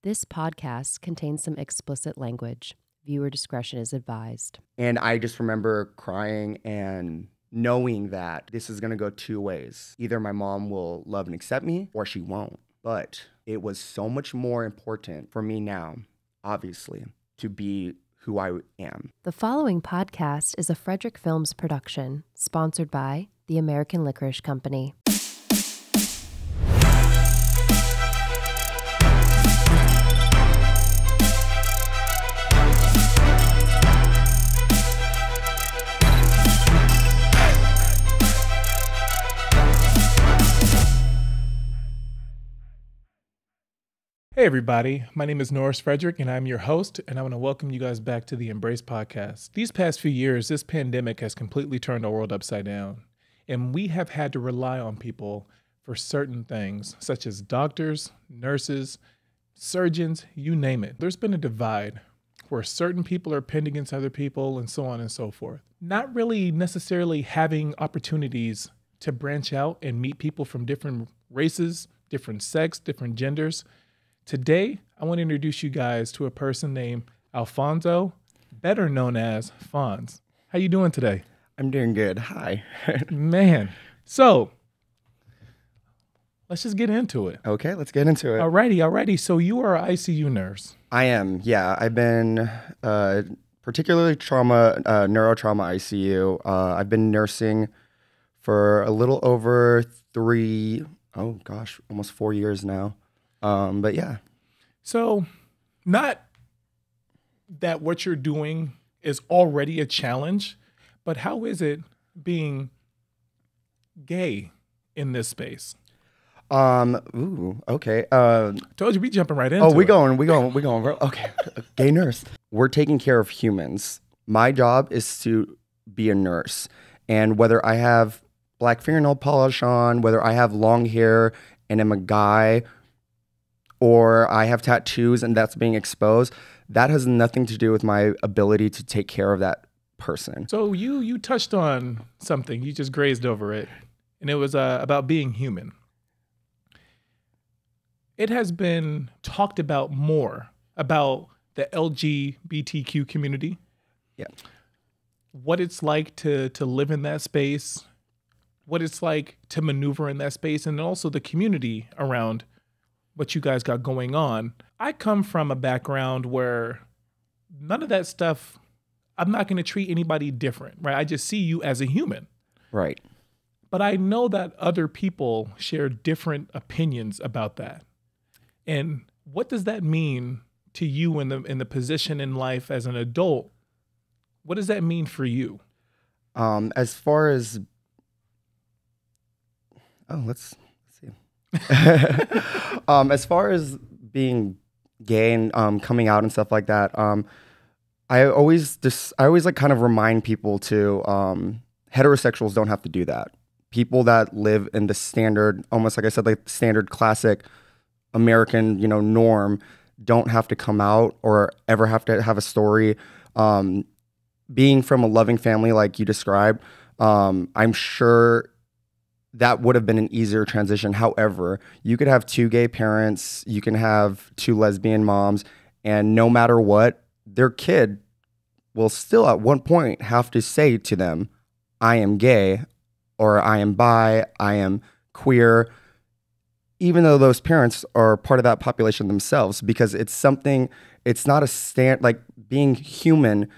This podcast contains some explicit language. Viewer discretion is advised. And I just remember crying and knowing that this is going to go two ways. Either my mom will love and accept me or she won't. But it was so much more important for me now, obviously, to be who I am. The following podcast is a Frederick Films production, sponsored by the American Licorice Company. Hey everybody, my name is Norris Frederick and I'm your host, and I want to welcome you guys back to the Embrace Podcast. These past few years, this pandemic has completely turned our world upside down, and we have had to rely on people for certain things, such as doctors, nurses, surgeons, you name it. There's been a divide where certain people are pinned against other people and so on and so forth. Not really necessarily having opportunities to branch out and meet people from different races, different sex, different genders. Today, I want to introduce you guys to a person named Alfonzo, better known as Fonz. How you doing today? I'm doing good. Hi. Man. So, let's just get into it. Okay, let's get into it. Alrighty. So you are an ICU nurse. I am, yeah. I've been particularly neurotrauma ICU. I've been nursing for a little over almost 4 years now. But yeah. So not that what you're doing is already a challenge, but how is it being gay in this space? Okay. Told you we jumping right into it. We going. Okay. Gay nurse. We're taking care of humans. My job is to be a nurse. And whether I have black fingernail polish on, whether I have long hair and am a guy, or I have tattoos and that's being exposed, that has nothing to do with my ability to take care of that person. So you touched on something, you just grazed over it, and it was about being human. It has been talked about more about the LGBTQ community. Yeah. What it's like to live in that space, what it's like to maneuver in that space, and also the community around what you guys got going on. I come from a background where none of that stuff, I'm not going to treat anybody different, right? I just see you as a human. Right. But I know that other people share different opinions about that. And what does that mean to you in the position in life as an adult? What does that mean for you? As far as, let's see. As far as being gay and coming out and stuff like that, I always like kind of remind people to heterosexuals don't have to do that. People that live in the standard, almost like I said, like standard classic American, norm, don't have to come out or ever have to have a story. Being from a loving family like you described, I'm sure that would have been an easier transition. However, you could have two gay parents, you can have two lesbian moms, and no matter what, their kid will still at one point have to say to them, I am gay, or I am bi, I am queer, even though those parents are part of that population themselves, because it's something, it's not like being human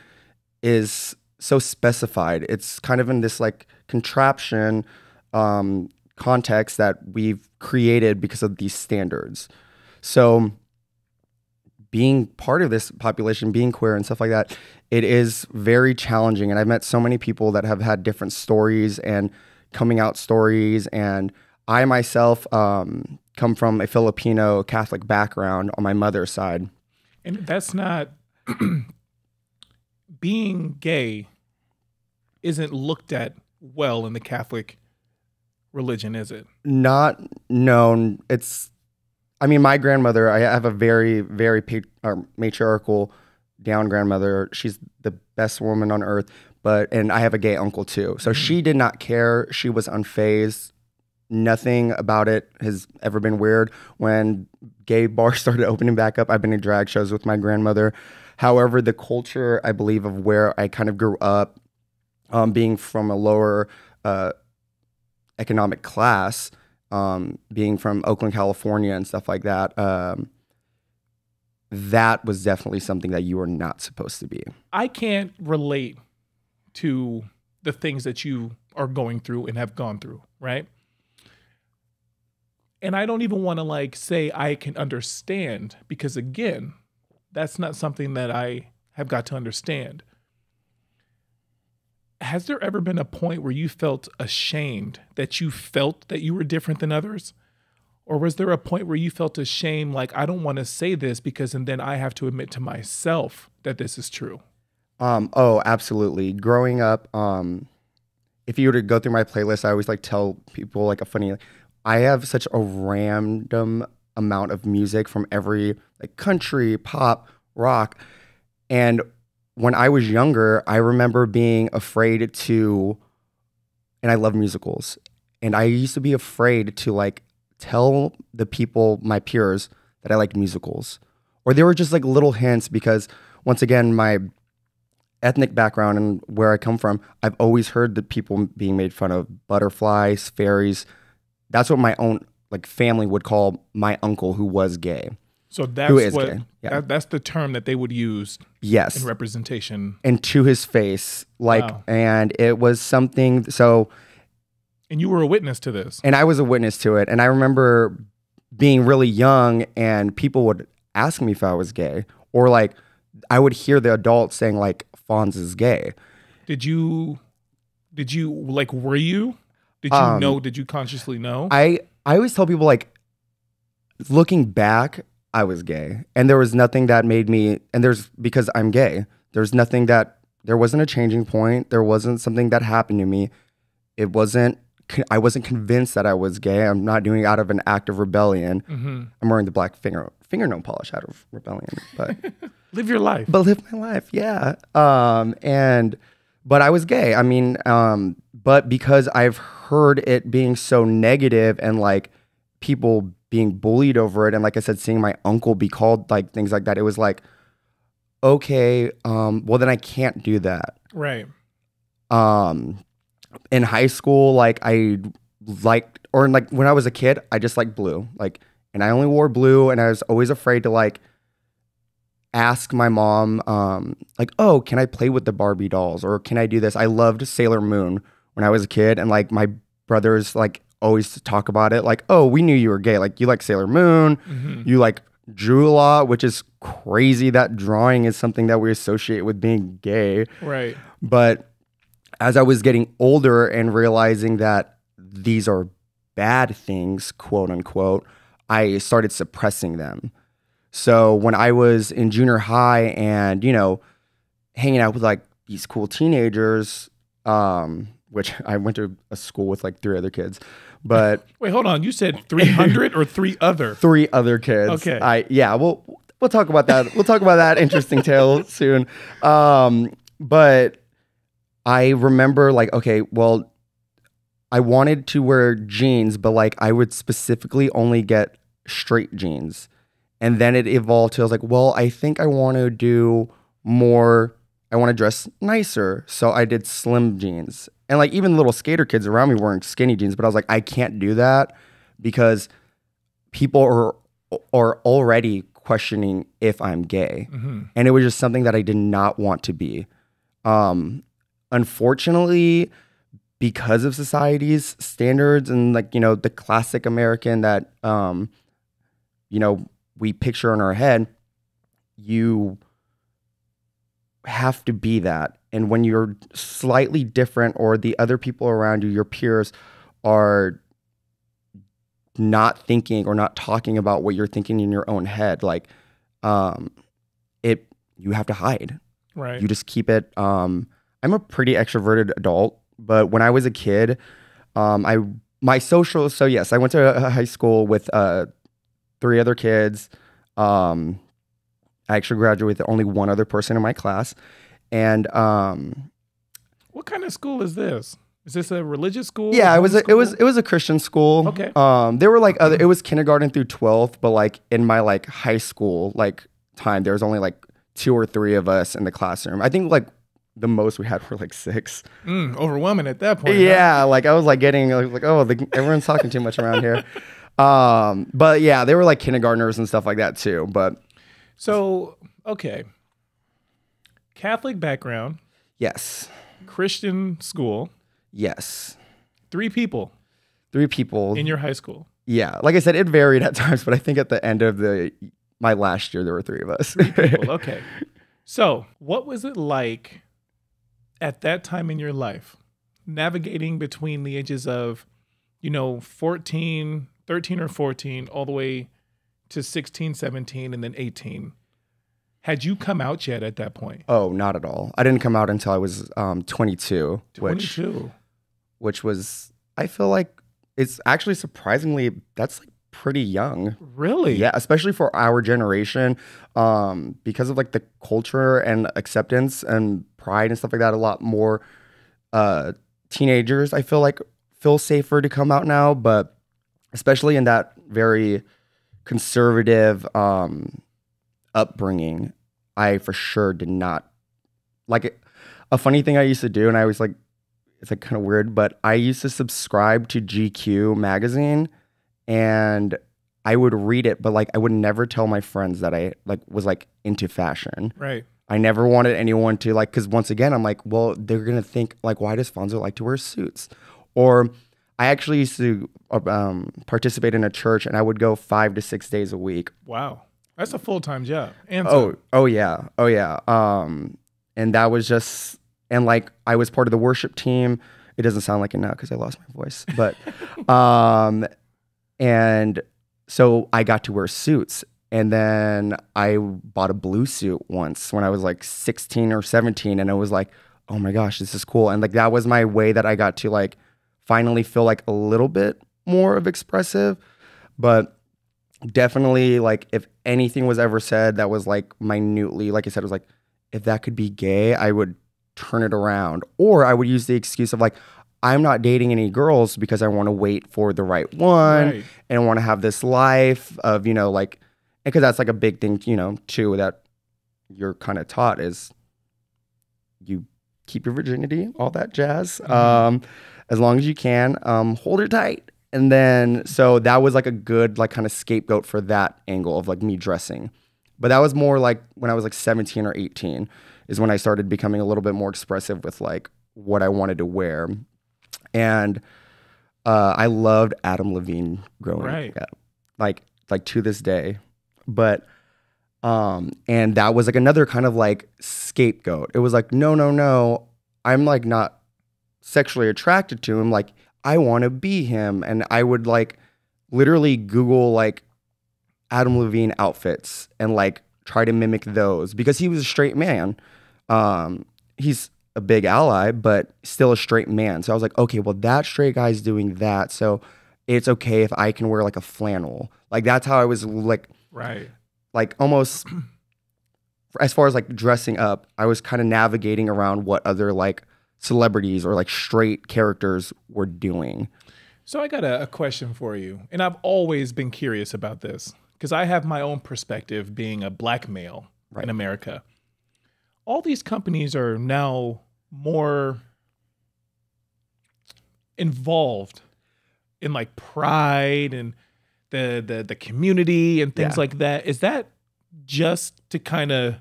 is so specified. It's kind of in this like contraption context that we've created because of these standards. So being part of this population, being queer and stuff like that, it is very challenging. And I've met so many people that have had different stories and coming out stories. And I myself come from a Filipino Catholic background on my mother's side. And that's not, being gay isn't looked at well in the Catholic religion, is it? Not known. My grandmother, I have a very, very matriarchal down grandmother. She's the best woman on earth, and I have a gay uncle too. So she did not care. She was unfazed Nothing about it has ever been weird. When gay bars started opening back up, I've been in drag shows with my grandmother. However, the culture, I believe, of where I kind of grew up, being from a lower economic class, being from Oakland, California, and stuff like that, that was definitely something that you were not supposed to be. I can't relate to the things that you are going through and have gone through, right? And I don't even want to like say I can understand, because again, that's not something that I have got to understand. Has there ever been a point where you felt ashamed that you felt that you were different than others? Or was there a point where you felt ashamed, like, I don't want to say this because, and then I have to admit to myself that this is true? Oh, absolutely. Growing up, if you were to go through my playlist, I always like tell people like a funny, I have such a random amount of music from every like country, pop, rock. And when I was younger, I remember being afraid to, and I love musicals, and I used to be afraid to like tell the people, my peers, that I liked musicals. Or they were just like little hints, because once again, my ethnic background and where I come from, I've always heard the people being made fun of, butterflies, fairies. That's what my own like family would call my uncle who was gay. So that's who is what gay. Yeah. that's the term that they would use. Yes. In representation. And to his face, like, Wow. And it was something. So, and you were a witness to this. And I was a witness to it. And I remember being really young, and people would ask me if I was gay, or like I would hear the adults saying like, Fonz is gay. Did you like, were you? Did you know? Did you consciously know? I always tell people, like, looking back, I was gay, and there was nothing that made me, and because I'm gay, there wasn't a changing point. There wasn't something that happened to me. I wasn't convinced that I was gay. I'm not doing it out of an act of rebellion. Mm-hmm. I'm wearing the black fingernail polish out of rebellion, but live your life. But live my life, yeah. But I was gay. I mean, but because I've heard it being so negative and like people being bullied over it, and like I said, seeing my uncle be called like things like that, it was like, okay, well then I can't do that. Right. In high school, like when I was a kid, I just liked blue, like, and I only wore blue, and I was always afraid to like ask my mom, like, oh, can I play with the Barbie dolls, or can I do this? I loved Sailor Moon when I was a kid, and like my brothers like always talk about it, like, oh, we knew you were gay, like you like Sailor Moon, you like drew a lot, which is crazy that drawing is something that we associate with being gay. Right. But as I was getting older and realizing that these are bad things, quote unquote, I started suppressing them. So when I was in junior high and, you know, hanging out with like these cool teenagers, which I went to a school with like 3 other kids, but wait, hold on. You said 300 or 3 other? 3 other kids. Okay. We'll talk about that. We'll talk about that interesting tale soon. But I remember like, okay, well, I wanted to wear jeans, but like I would specifically only get straight jeans. And then it evolved to, I was like, well, I think I want to do more, I want to dress nicer. So I did slim jeans. And like even little skater kids around me wearing skinny jeans, but I was like, I can't do that because people are already questioning if I'm gay. Mm-hmm. And it was just something that I did not want to be. Unfortunately, because of society's standards and like, you know, the classic American that, you know, we picture in our head, you have to be that. And when you're slightly different, or the other people around you, your peers, are not thinking or not talking about what you're thinking in your own head, like you have to hide. Right. You just keep it. I'm a pretty extroverted adult, but when I was a kid, my social. So yes, I went to a high school with 3 other kids. I actually graduated with only 1 other person in my class. And what kind of school is this? Is this a religious school? Yeah, it was homeschool? a Christian school. Okay. There were like it was kindergarten through 12th, but like in my like high school like time, there was only like 2 or 3 of us in the classroom. I think like the most we had were like 6. Overwhelming at that point. Yeah, like I was like getting like everyone's talking too much around here. But yeah, they were like kindergartners and stuff like that too. But So, okay. Catholic background, yes, Christian school, yes, 3 people 3 people in your high school. Yeah, like I said, it varied at times, but I think at the end of my last year, there were 3 of us. 3 people, okay. So, what was it like at that time in your life, navigating between the ages of, 13 or 14, all the way to 16, 17, and then 18? Had you come out yet at that point? Oh, not at all. I didn't come out until I was 22. 22. Which was, I feel like it's actually surprisingly, that's like pretty young. Really? Yeah, especially for our generation, because of like the culture and acceptance and pride and stuff like that. A lot more teenagers, I feel like, feel safer to come out now, but especially in that very conservative upbringing, I for sure did not like it. A funny thing I used to do, and I was like, it's like kind of weird, but I used to subscribe to GQ magazine, and I would read it, but like I would never tell my friends that I like was like into fashion. Right. I never wanted anyone to like, because once again, I'm like, well, they're gonna think like, why does Fonzo like to wear suits? Or I actually used to participate in a church, and I would go 5 to 6 days a week. Wow. That's a full-time job. And Oh yeah. And that was just, and like I was part of the worship team. It doesn't sound like it now because I lost my voice, but and so I got to wear suits. And then I bought a blue suit once when I was like 16 or 17, and I was like, oh my gosh, this is cool. And like that was my way that I got to like finally feel like a little bit more of expressive. But definitely, like, if anything was ever said that was like minutely, like I said, it was like, if that could be gay, I would turn it around. Or I would use the excuse of like, I'm not dating any girls because I want to wait for the right one, Right. and want to have this life of, like, because that's like a big thing, too, that you're kind of taught is you keep your virginity, all that jazz, as long as you can, hold her tight. And then, so that was like a good, like, kind of scapegoat for that angle of like me dressing. But that was more like when I was like 17 or 18 is when I started becoming a little bit more expressive with like what I wanted to wear. And I loved Adam Levine growing up, like to this day. But, and that was like another kind of like scapegoat. It was like, no, I'm like not sexually attracted to him. Like, I want to be him. And I would like literally Google like Adam Levine outfits and like try to mimic those because he was a straight man. He's a big ally, but still a straight man. So I was like, okay, well, that straight guy's doing that. So it's okay if I can wear like a flannel. Like, that's how I was like, Right. like almost as far as like dressing up, I was kind of navigating around what other like celebrities or like straight characters were doing. So I got a question for you. And I've always been curious about this because I have my own perspective being a black male in America. All these companies are now more involved in like pride and the community and things like that. Is that just to kind of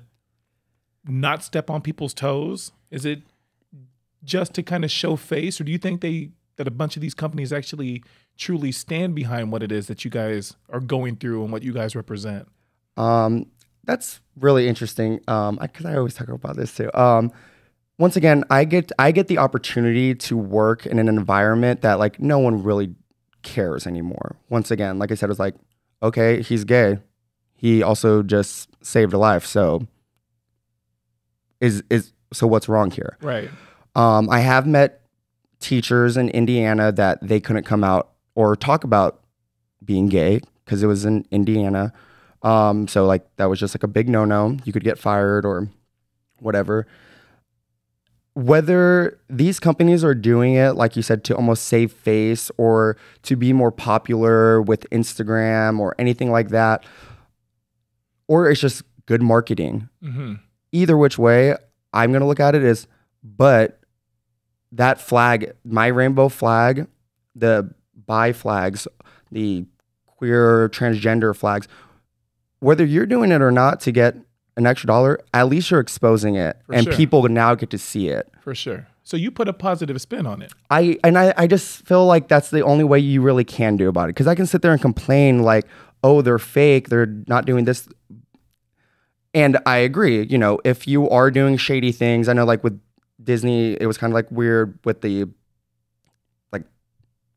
not step on people's toes? Is it just to kind of show face, or do you think that a bunch of these companies actually truly stand behind what it is that you guys are going through and what you guys represent? That's really interesting. Because I always talk about this too. Once again, I get the opportunity to work in an environment that like no one really cares anymore. Once again, like I said, it was like, okay, he's gay. He also just saved a life. So so what's wrong here? Right. I have met teachers in Indiana that they couldn't come out or talk about being gay because it was in Indiana. So like that was just like a big no-no. You could get fired or whatever. whether these companies are doing it, like you said, to almost save face or to be more popular with Instagram or anything like that, or it's just good marketing. Mm-hmm. Either which way, I'm going to look at it as, but that flag, my rainbow flag, the bi flags, the queer transgender flags, whether you're doing it or not to get an extra dollar, at least you're exposing it, For and sure. people now get to see it. For sure. So you put a positive spin on it. I just feel like that's the only way you really can do about it, because I can sit there and complain like, oh, they're fake, they're not doing this. And I agree, you know, if you are doing shady things, I know like with Disney, it was kind of like weird with the, like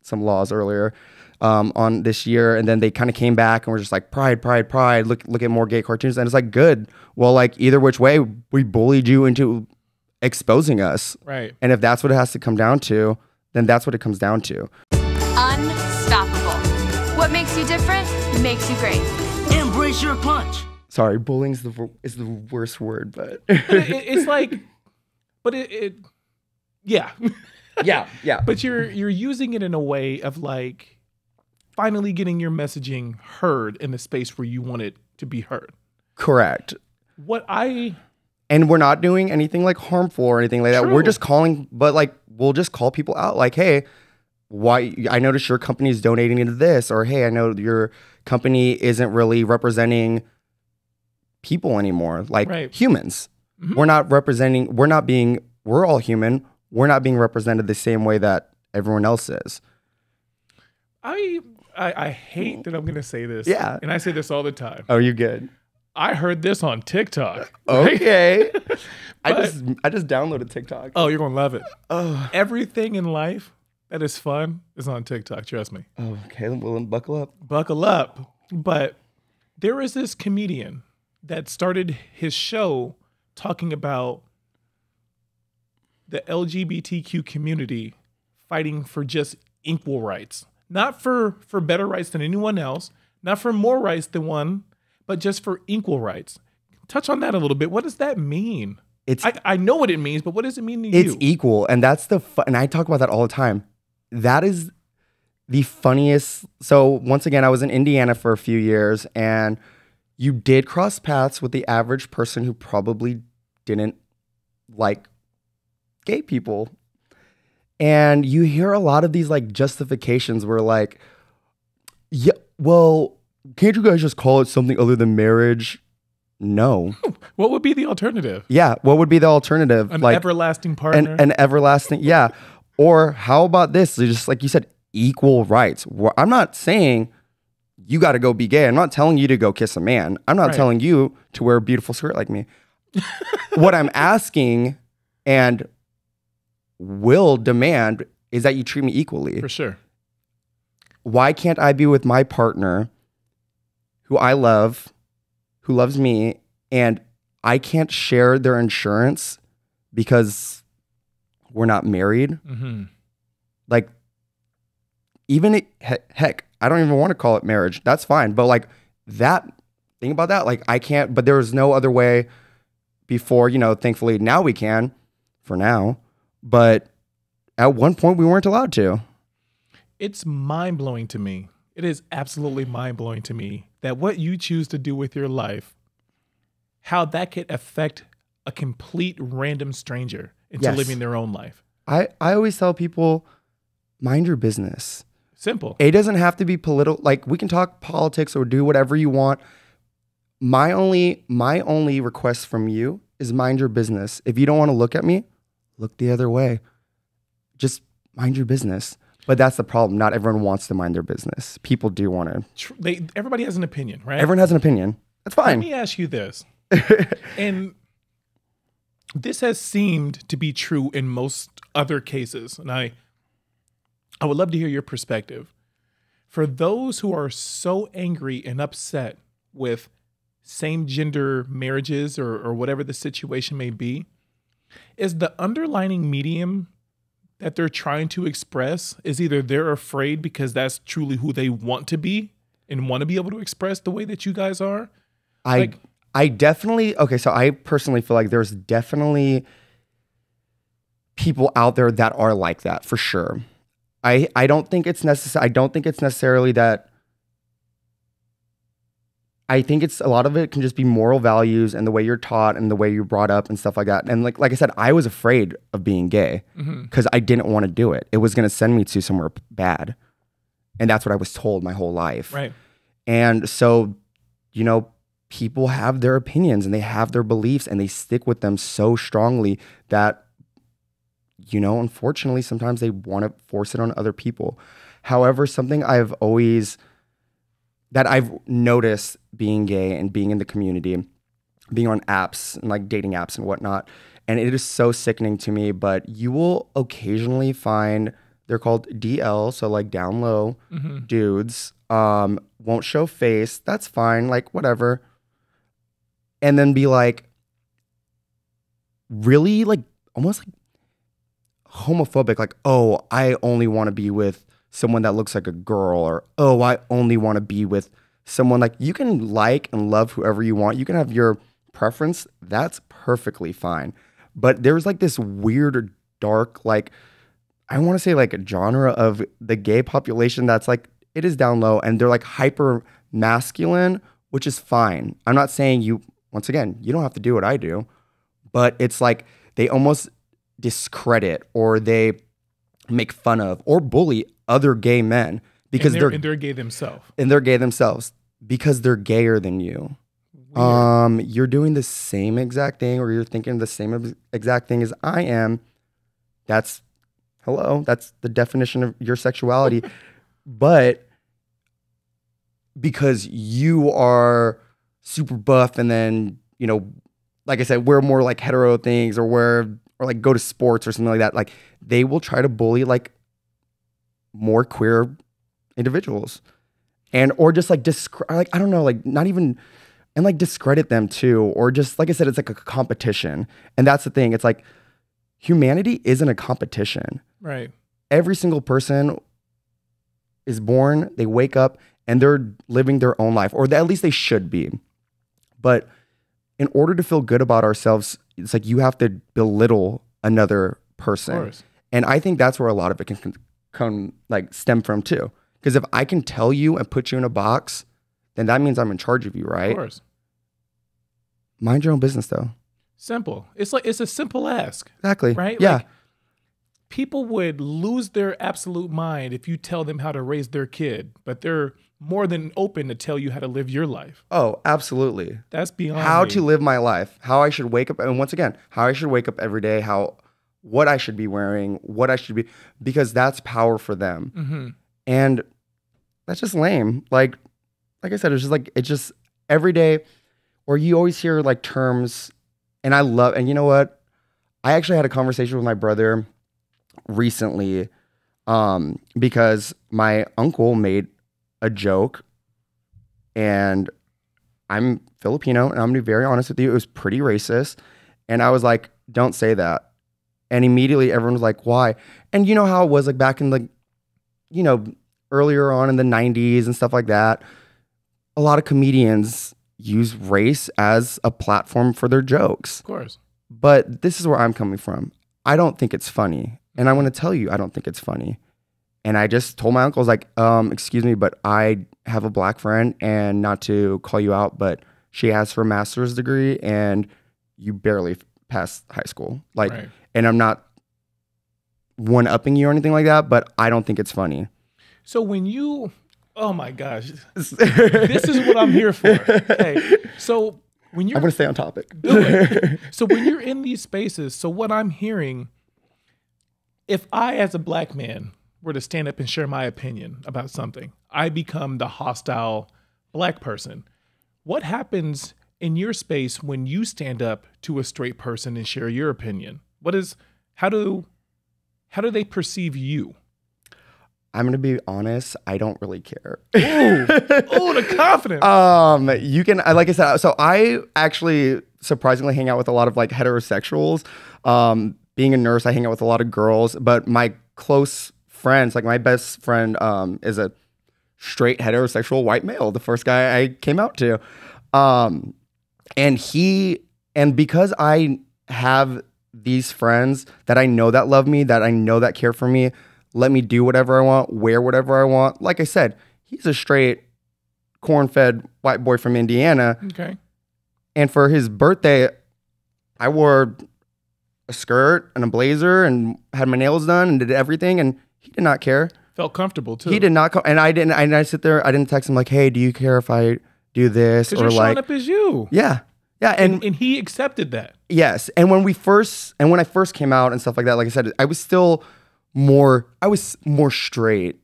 some laws earlier on this year. And then they kind of came back and were just like, pride, pride, pride. Look at more gay cartoons. And it's like, good. Well, like either which way, we bullied you into exposing us. Right. And if that's what it has to come down to, then that's what it comes down to. Unstoppable. What makes you different makes you great. Embrace your punch. Sorry, bullying is the worst word, but It's like, but yeah. yeah. But you're using it in a way of like finally getting your messaging heard in the space where you want it to be heard. Correct. And we're not doing anything like harmful or anything like that. True. We're just calling, but like we'll just call people out like, hey, why? I noticed your company is donating into this, or hey, I know your company isn't really representing people anymore, like Right. humans. Mhm. We're all human. We're not being represented the same way that everyone else is. I hate that I'm going to say this. Yeah. And I say this all the time. Oh, you good? I heard this on TikTok. right? Okay. I But- just downloaded TikTok. Oh, you're going to love it. Oh. Everything in life that is fun is on TikTok. Trust me. Oh, okay. Well, then buckle up. Buckle up. But there is this comedian that started his show talking about the LGBTQ community fighting for just equal rights. Not for better rights than anyone else, not for more rights than one, but just for equal rights. Touch on that a little bit. What does that mean? I know what it means, but what does it mean to you? It's equal, and that's and I talk about that all the time. That is the funniest. So once again, I was in Indiana for a few years, and you did cross paths with the average person who probably didn't like gay people. And you hear a lot of these like justifications where like, yeah, well, can't you guys just call it something other than marriage? No. What would be the alternative? Yeah. What would be the alternative? An everlasting partner? An everlasting, yeah. Or how about this? Just like you said, equal rights. I'm not saying you got to go be gay. I'm not telling you to go kiss a man. I'm not Right. telling you to wear a beautiful skirt like me. What I'm asking and will demand is that you treat me equally. For sure. Why can't I be with my partner who I love, who loves me, and I can't share their insurance because we're not married? Mm-hmm. Like, even heck, I don't even want to call it marriage. That's fine. But like that, think about that. Like I can't, but there was no other way before, you know, thankfully now we can for now. But at one point we weren't allowed to. It's mind-blowing to me. It is absolutely mind-blowing to me that what you choose to do with your life, how that could affect a complete random stranger into Yes. living their own life. I always tell people, mind your business. Simple. It doesn't have to be political. Like we can talk politics or do whatever you want. My only request from you is mind your business. If you don't want to look at me, look the other way. Just mind your business. But that's the problem. Not everyone wants to mind their business. People do want to. Everybody has an opinion, right? Everyone has an opinion. That's Let fine. me ask you this. And this has seemed to be true in most other cases. And I would love to hear your perspective. For those who are so angry and upset with same gender marriages or whatever the situation may be, is the underlining medium that they're trying to express is either they're afraid because that's truly who they want to be and want to be able to express the way that you guys are? I definitely, okay, so I personally feel like there's definitely people out there that are like that for sure. I don't think it's necessary. I don't think it's necessarily that. I think it's a lot of it can just be moral values and the way you're taught and the way you're brought up and stuff like that. And like I said, I was afraid of being gay because I didn't want to do it. It was going to send me to somewhere bad. And that's what I was told my whole life. Right. And so, you know, people have their opinions and they have their beliefs and they stick with them so strongly that, you know, unfortunately, sometimes they want to force it on other people. However, something I've noticed being gay and being in the community, being on apps and like dating apps and whatnot, and it is so sickening to me, but you will occasionally find, they're called DL, so like down low dudes, won't show face, that's fine, like whatever. And then be like, really like, almost like homophobic, like, oh, I only want to be with someone that looks like a girl, or oh, I only want to be with someone like, you can like and love whoever you want. You can have your preference. That's perfectly fine. But there's like this weird, dark, like, I want to say like a genre of the gay population that's like, it is down low and they're like hyper masculine, which is fine. I'm not saying you, once again, you don't have to do what I do, but it's like they almost discredit or they make fun of or bully other gay men because they're gay themselves. And they're gay themselves because they're gayer than you. Weird. You're doing the same exact thing, or you're thinking the same exact thing as I am. That's the definition of your sexuality. But because you are super buff and then, you know, like I said, wear more like hetero things or like go to sports or something like that, like they will try to bully like more queer individuals and or just like I don't know, like not even, and like discredit them too, or just like I said, it's like a competition. And that's the thing, it's like humanity isn't a competition. Right. Every single person is born, they wake up and they're living their own life, or at least they should be. But in order to feel good about ourselves, it's like you have to belittle another person. Of course. And I think that's where a lot of it can come like stem from too. Because if I can tell you and put you in a box, then that means I'm in charge of you, right? Of course. Mind your own business though. Simple. It's like, it's a simple ask. Exactly. Right? Yeah. Like, people would lose their absolute mind if you tell them how to raise their kid, but they're more than open to tell you how to live your life. Oh, absolutely. That's beyond how me. to live my life, how I should wake up. And once again, how I should wake up every day, what I should be wearing, what I should be, because that's power for them. Mm-hmm. And that's just lame. Like I said, it's just every day, or you always hear like terms, and and you know what? I actually had a conversation with my brother recently, because my uncle made a joke, and I'm Filipino, and I'm gonna be very honest with you, it was pretty racist. And I was like, don't say that. And immediately everyone was like, why? And you know how it was like back in the, you know, earlier on in the 90s and stuff like that, a lot of comedians use race as a platform for their jokes. Of course. But this is where I'm coming from. I don't think it's funny. And I want to tell you, I don't think it's funny. And I just told my uncle, I was like, excuse me, but I have a black friend, and not to call you out, but she has her master's degree and you barely passed high school. Like, right. And I'm not one-upping you or anything like that, but I don't think it's funny. So when you, oh my gosh, this is what I'm here for. Okay. So when you're, I'm going to stay on topic. So when you're in these spaces, so what I'm hearing, if I, as a black man, were to stand up and share my opinion about something, I become the hostile black person. What happens in your space when you stand up to a straight person and share your opinion? How do they perceive you? I'm going to be honest, I don't really care. Ooh, the confidence. You can, like I said, so I actually surprisingly hang out with a lot of like heterosexuals. Being a nurse, I hang out with a lot of girls, but my close friends, like my best friend, is a straight heterosexual white male, the first guy I came out to. And because I have these friends that I know that love me, that I know that care for me, let me do whatever I want, wear whatever I want. Like I said, he's a straight corn-fed white boy from Indiana. Okay. And for his birthday, I wore a skirt and a blazer and had my nails done and did everything, and he did not care. Felt comfortable too. He did not and I didn't. And I sit there. I didn't text him like, "Hey, do you care if I do this?" Because or you're showing like, up as you. yeah, and he accepted that. yes. And when I first came out and stuff like that, like I said, I was more straight,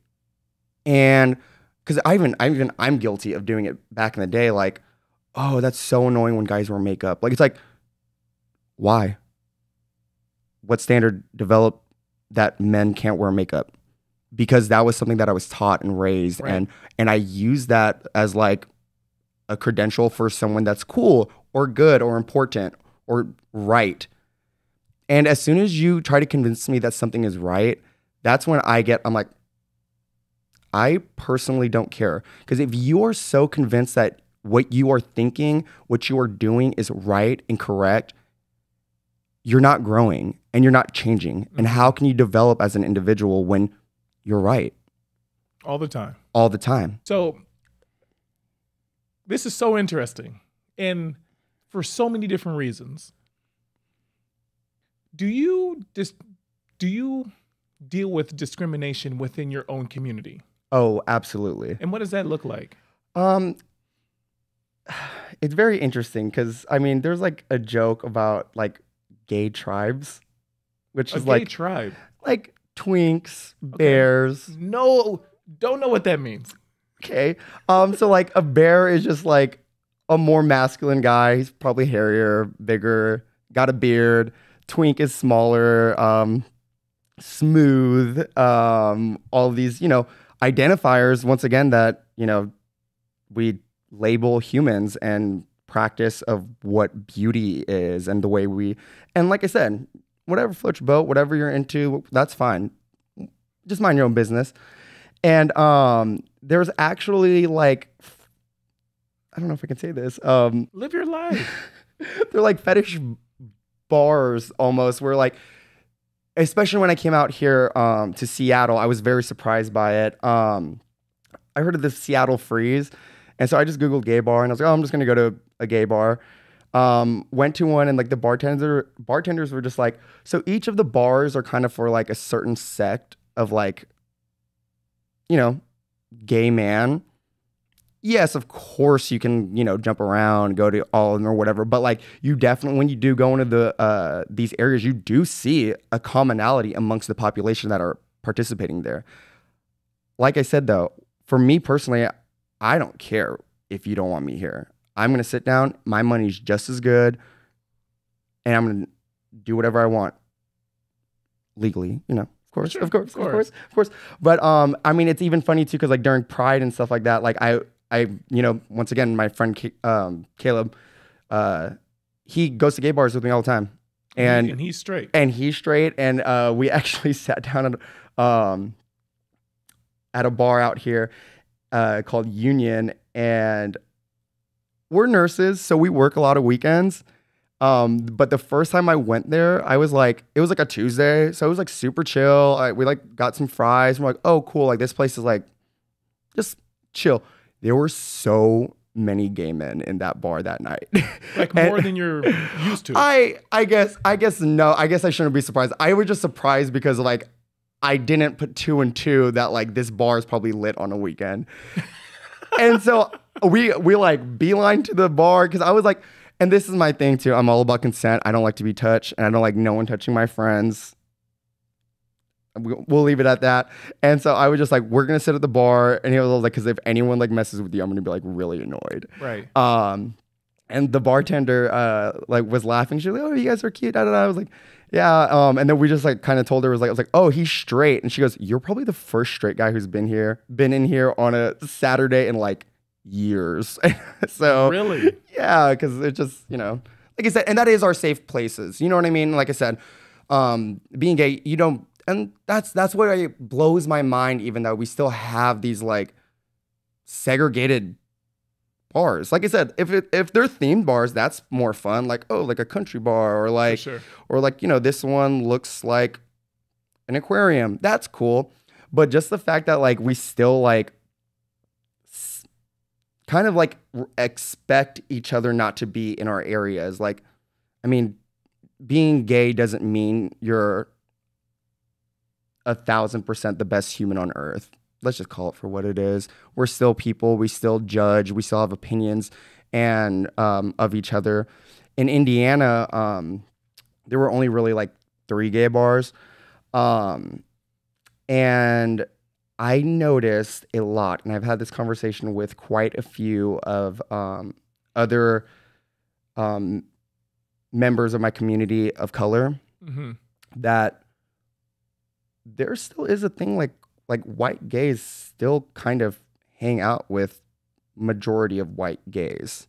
and because I'm guilty of doing it back in the day. Like, oh, that's so annoying when guys wear makeup. Like, it's like, why? What standard developed that men can't wear makeup? Because that was something that I was taught and raised, right. and I use that as like a credential for someone that's cool or good or important or right. And as soon as you try to convince me that something is right, that's when I'm like, I personally don't care. Because if you are so convinced that what you are thinking, what you are doing is right and correct, you're not growing and you're not changing. Mm-hmm. And how can you develop as an individual when you're right? All the time. All the time. So this is so interesting. And for so many different reasons. Do you deal with discrimination within your own community? Oh, absolutely. And what does that look like? It's very interesting because I mean, there's like a joke about like gay tribes, which is like tribe, like twinks, bears. No, don't know what that means. Okay. So like a bear is just like a more masculine guy. He's probably hairier, bigger, got a beard. Twink is smaller, smooth. All of these, identifiers once again that, we label humans and practice of what beauty is and the way and like I said, whatever floats your boat, whatever you're into, that's fine. Just mind your own business. And there's actually like, I don't know if I can say this. Live your life. They're like fetish bars almost, where like, especially when I came out here to Seattle, I was very surprised by it. I heard of the Seattle Freeze. And so I just Googled gay bar and I was like, oh, I'm just going to go to a gay bar. Went to one and like the bartenders were just like, so each of the bars are kind of for like a certain sect of like, gay man. Yes, of course you can, jump around, go to all of them or whatever. But like you definitely, when you do go into these areas, you do see a commonality amongst the population that are participating there. Like I said, though, for me personally, I don't care if you don't want me here. I'm going to sit down. My money's just as good. And I'm going to do whatever I want legally, Of course, sure, of course. But I mean, it's even funny too, because like during Pride and stuff like that, like I once again, my friend Caleb, he goes to gay bars with me all the time, and he's straight. And we actually sat down at a bar out here called Union, and we're nurses, so we work a lot of weekends. But the first time I went there, it was like a Tuesday, so it was like super chill. We like got some fries. And we're like, oh, cool. Like this place is like just chill. There were so many gay men in that bar that night. Like more than you're used to. I guess no. I guess I shouldn't be surprised. I was just surprised because like I didn't put two and two that like this bar is probably lit on a weekend. And so we like beeline to the bar because I was like, and this is my thing too. I'm all about consent. I don't like to be touched, and I don't like no one touching my friends. We'll leave it at that. And so I was just like, we're gonna sit at the bar, and he was like, because if anyone like messes with you, I'm gonna be like really annoyed. Right. And the bartender like was laughing. She was like, oh, you guys are cute. I was like, yeah. And then we just like kind of told her, I was like, oh, he's straight. And she goes, you're probably the first straight guy who's been in here on a Saturday in like years. So really, yeah, because it just like I said, and that is our safe places. You know what I mean? Like I said, being gay, you don't, and that's what blows my mind. Even though we still have these like segregated bars. Like I said, if they're themed bars, that's more fun. Like, oh, like a country bar, or like, sure. or like, this one looks like an aquarium. That's cool. But just the fact that like we still like kind of like expect each other not to be in our areas. Like, I mean, being gay doesn't mean you're 1,000% the best human on earth. Let's just call it for what it is. We're still people. We still judge. We still have opinions and of each other. In Indiana, there were only really like 3 gay bars. And I noticed a lot, and I've had this conversation with quite a few of other members of my community of color, that there still is a thing like white gays still kind of hang out with majority of white gays.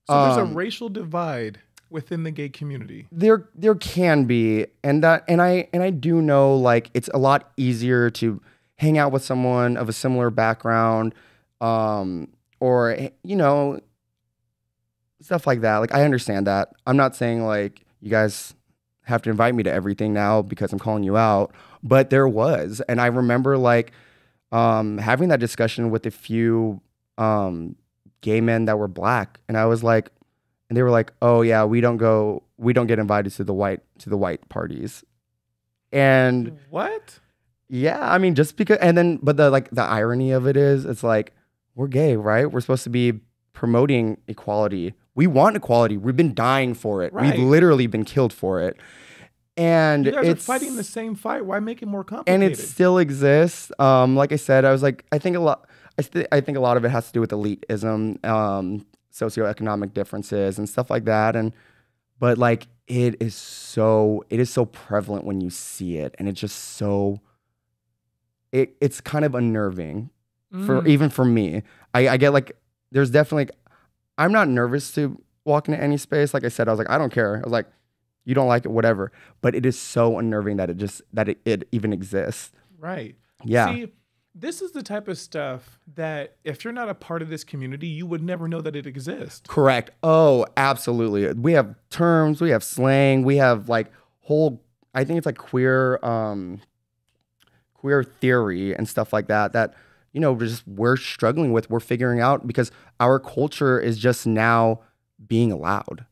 So there's a racial divide within the gay community. There can be, and I do know like it's a lot easier to hang out with someone of a similar background, or stuff like that. Like I understand that. I'm not saying like you guys have to invite me to everything now because I'm calling you out, but there was, and I remember like having that discussion with a few gay men that were black, and I was like, and they were like, "Oh yeah, we don't get invited to the white parties." And what? Yeah, I mean, just because, and then, but the irony of it is, it's like, we're gay, right? We're supposed to be promoting equality. We want equality. We've been dying for it. Right. We've literally been killed for it. And you guys are fighting the same fight. Why make it more complicated? And it still exists. Like I said, I was like, I think a lot of it has to do with elitism, socioeconomic differences and stuff like that. But like, it is so prevalent when you see it. And it's just so, it's kind of unnerving even for me. I get like, there's definitely, I'm not nervous to walk into any space. Like I said, I was like, I don't care. I was like, you don't like it, whatever. But it is so unnerving that it even exists. Right. Yeah. See, this is the type of stuff that if you're not a part of this community, you would never know that it exists. Correct. Oh, absolutely. We have terms, we have slang, we have like whole, I think it's like queer theory and stuff like that, we're struggling with, we're figuring out because our culture is just now being allowed.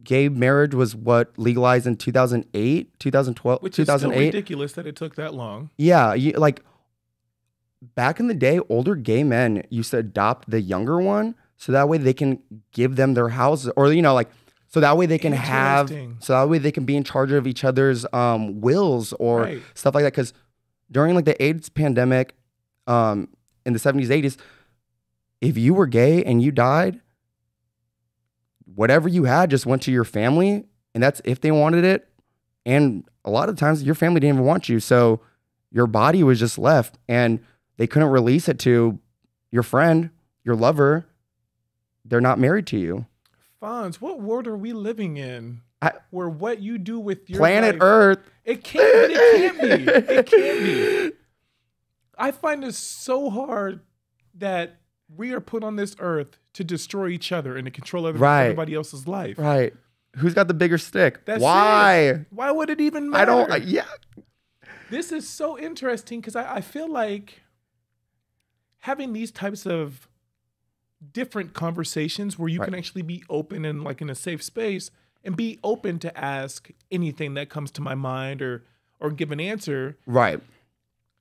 Gay marriage was legalized in 2008, 2012, Which is 2008. still ridiculous that it took that long. Yeah, like back in the day, older gay men used to adopt the younger one so that way they can give them their houses, or so that way they can be in charge of each other's wills or stuff like that. Because during like the AIDS pandemic, in the 70s, 80s, if you were gay and you died, whatever you had just went to your family, and that's if they wanted it. And a lot of times your family didn't even want you, so your body was just left, and they couldn't release it to your friend, your lover. They're not married to you. Fonz, what world are we living in? Where what you do with your planet life, Earth? It can't be. It can't be. I find this so hard that we are put on this earth to destroy each other and to control everybody else's life. Right. Who's got the bigger stick? That's Why? It. Why would it even matter? Yeah. This is so interesting because I feel like having these types of different conversations where you can actually be open and like in a safe space and be open to ask anything that comes to my mind or give an answer. Right.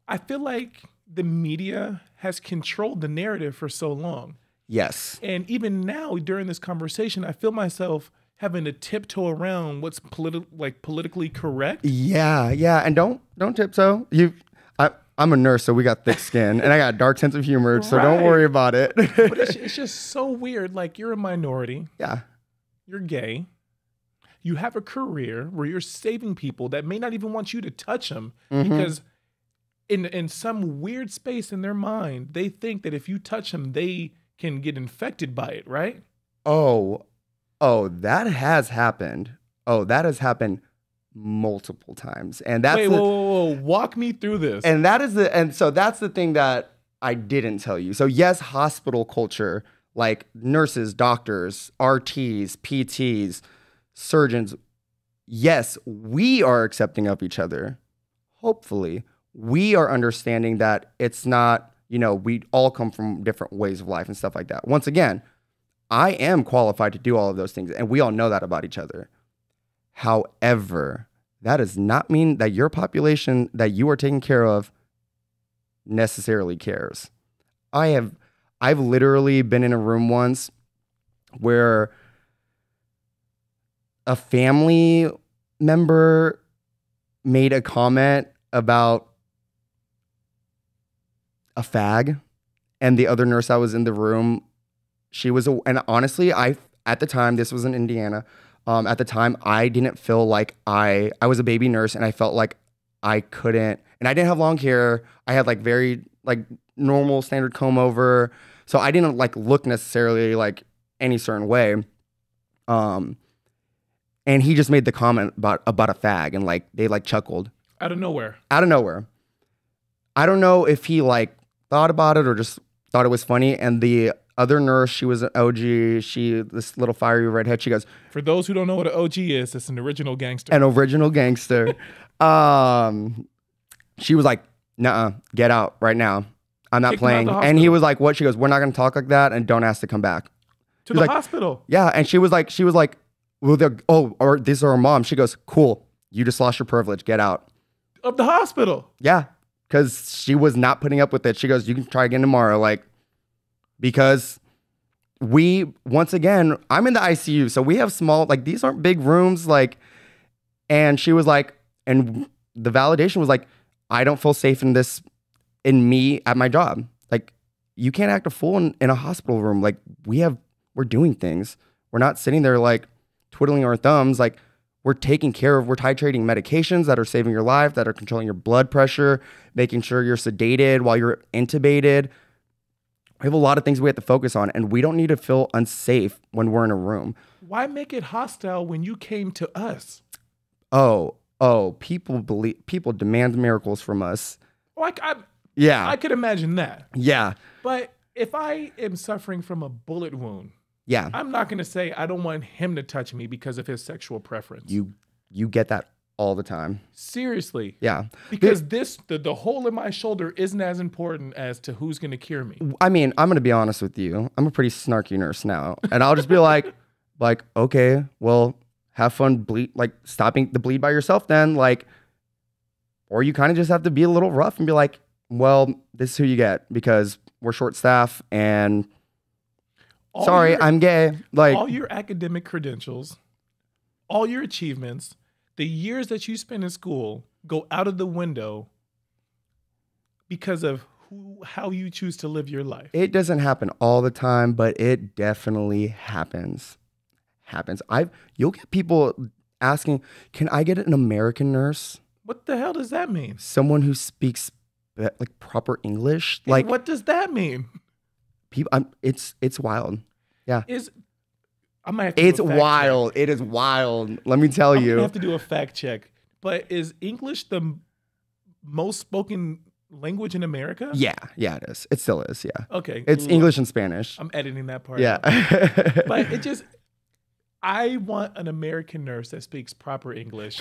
I feel like the media has controlled the narrative for so long. Yes. And even now during this conversation, I feel myself having to tiptoe around what's politically correct. Yeah. And don't tiptoe. I'm a nurse, so we got thick skin, and I got a dark sense of humor, so don't worry about it. But it's just so weird. Like, you're a minority. Yeah. You're gay. You have a career where you're saving people that may not even want you to touch them because in some weird space in their mind, they think that if you touch them, they can get infected by it, right? Oh, that has happened. Oh, that has happened multiple times. And that's whoa. Walk me through this. And so that's the thing that I didn't tell you. So yes, hospital culture, like nurses, doctors, RTs, PTs, surgeons, yes, we are accepting of each other. Hopefully, we are understanding that it's not, we all come from different ways of life and stuff like that. Once again, I am qualified to do all of those things, and we all know that about each other. However, that does not mean that your population that you are taking care of necessarily cares. I've literally been in a room once where a family member made a comment about a fag, and the other nurse that was in the room, and honestly, at the time, this was in Indiana. At the time, I didn't feel like I was a baby nurse, and I felt like I couldn't, and I didn't have long hair. I had like very like normal standard comb over, so I didn't like look necessarily like any certain way. And he just made the comment about a fag, and like they like chuckled Out of nowhere. I don't know if he like thought about it or just thought it was funny. And the other nurse, she was an OG. This little fiery redhead. She goes, For those who don't know what an OG is, it's an original gangster. an original gangster. She was like, "Nuh-uh, get out right now. I'm not Kick him out playing." the And he hospital. was like, "What?" She goes, "We're not gonna talk like that, and don't ask to come back." to was the like- hospital. Yeah, and she was like, "Well, or this is our mom." She goes, "Cool, you just lost your privilege. Get out." Of the hospital. Yeah, because she was not putting up with it. She goes, "You can try again tomorrow." Like, because once again, I'm in the ICU, so we have small, like these aren't big rooms, like, and she was like, and the validation was like, I don't feel safe in me at my job. Like, you can't act a fool in a hospital room. Like, we're doing things. We're not sitting there like twiddling our thumbs. Like, we're titrating medications that are saving your life, that are controlling your blood pressure, making sure you're sedated while you're intubated. We have a lot of things we have to focus on, and we don't need to feel unsafe when we're in a room. Why make it hostile when you came to us? People demand miracles from us. Like Yeah. I could imagine that. Yeah. But if I am suffering from a bullet wound, Yeah. I'm not going to say I don't want him to touch me because of his sexual preference. You get that all the time. Seriously. Yeah. Because the hole in my shoulder isn't as important as to who's going to cure me. I mean, I'm going to be honest with you. I'm a pretty snarky nurse now. And I'll just be like, okay, well, have fun stopping the bleed by yourself then. Like, or you kind of just have to be a little rough and be like, well, this is who you get because we're short staff and I'm gay. Like, all your academic credentials, all your achievements, the years that you spend in school go out of the window because of how you choose to live your life. it doesn't happen all the time, but it definitely happens. You'll get people asking, can I get an American nurse? What the hell does that mean? Someone who speaks like proper English? And Like, what does that mean? people, it's wild. Yeah. I might have to do It's a fact wild. It is wild. Let me tell check. I'm you. gonna have to do a fact check. But is English the most spoken language in America? Yeah, it is. It still is. Yeah. Okay. It's English and Spanish. I'm editing that part. Yeah. out. But I want an American nurse that speaks proper English.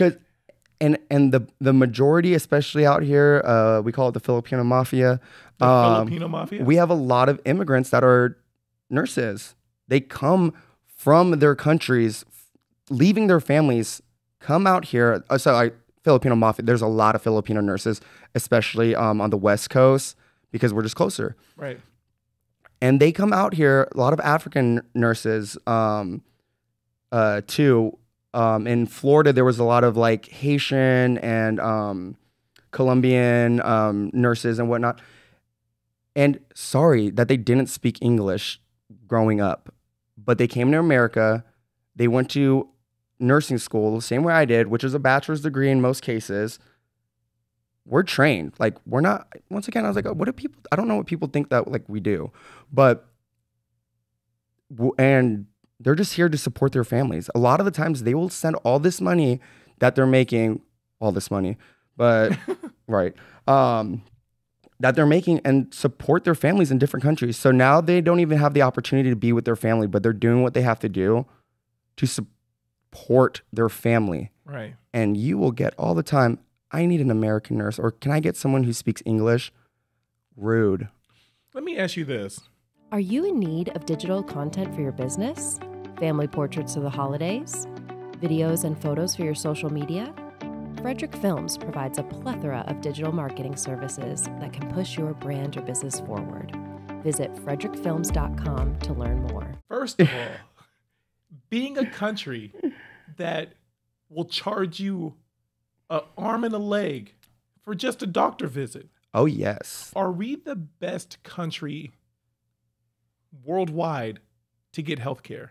And the majority, especially out here, we call it the Filipino mafia. Filipino mafia? We have a lot of immigrants that are nurses. They come from their countries, leaving their families, come out here. Filipino mafia. There's a lot of Filipino nurses, especially on the West Coast, because we're just closer. Right. And they come out here. A lot of African nurses, too. In Florida, there was a lot of like Haitian and Colombian nurses and whatnot. And sorry that they didn't speak English growing up, but they came to America. They went to nursing school the same way I did, which is a bachelor's degree in most cases. We're trained. Like, we're not, once again, I was like, what do people, I don't know what people think that like we do, and they're just here to support their families. A lot of the times they will send all this money that they're making, all this money, but right. that they're making and support their families in different countries. So now they don't even have the opportunity to be with their family, but they're doing what they have to do to support their family. Right. And you will get all the time, I need an American nurse, or can I get someone who speaks English? Rude. Let me ask you this. Are you in need of digital content for your business? Family portraits of the holidays? Videos and photos for your social media? Frederick Films provides a plethora of digital marketing services that can push your brand or business forward. Visit frederickfilms.com to learn more. First of all, being a country that will charge you an arm and a leg for just a doctor visit. Oh, yes. Are we the best country worldwide to get healthcare?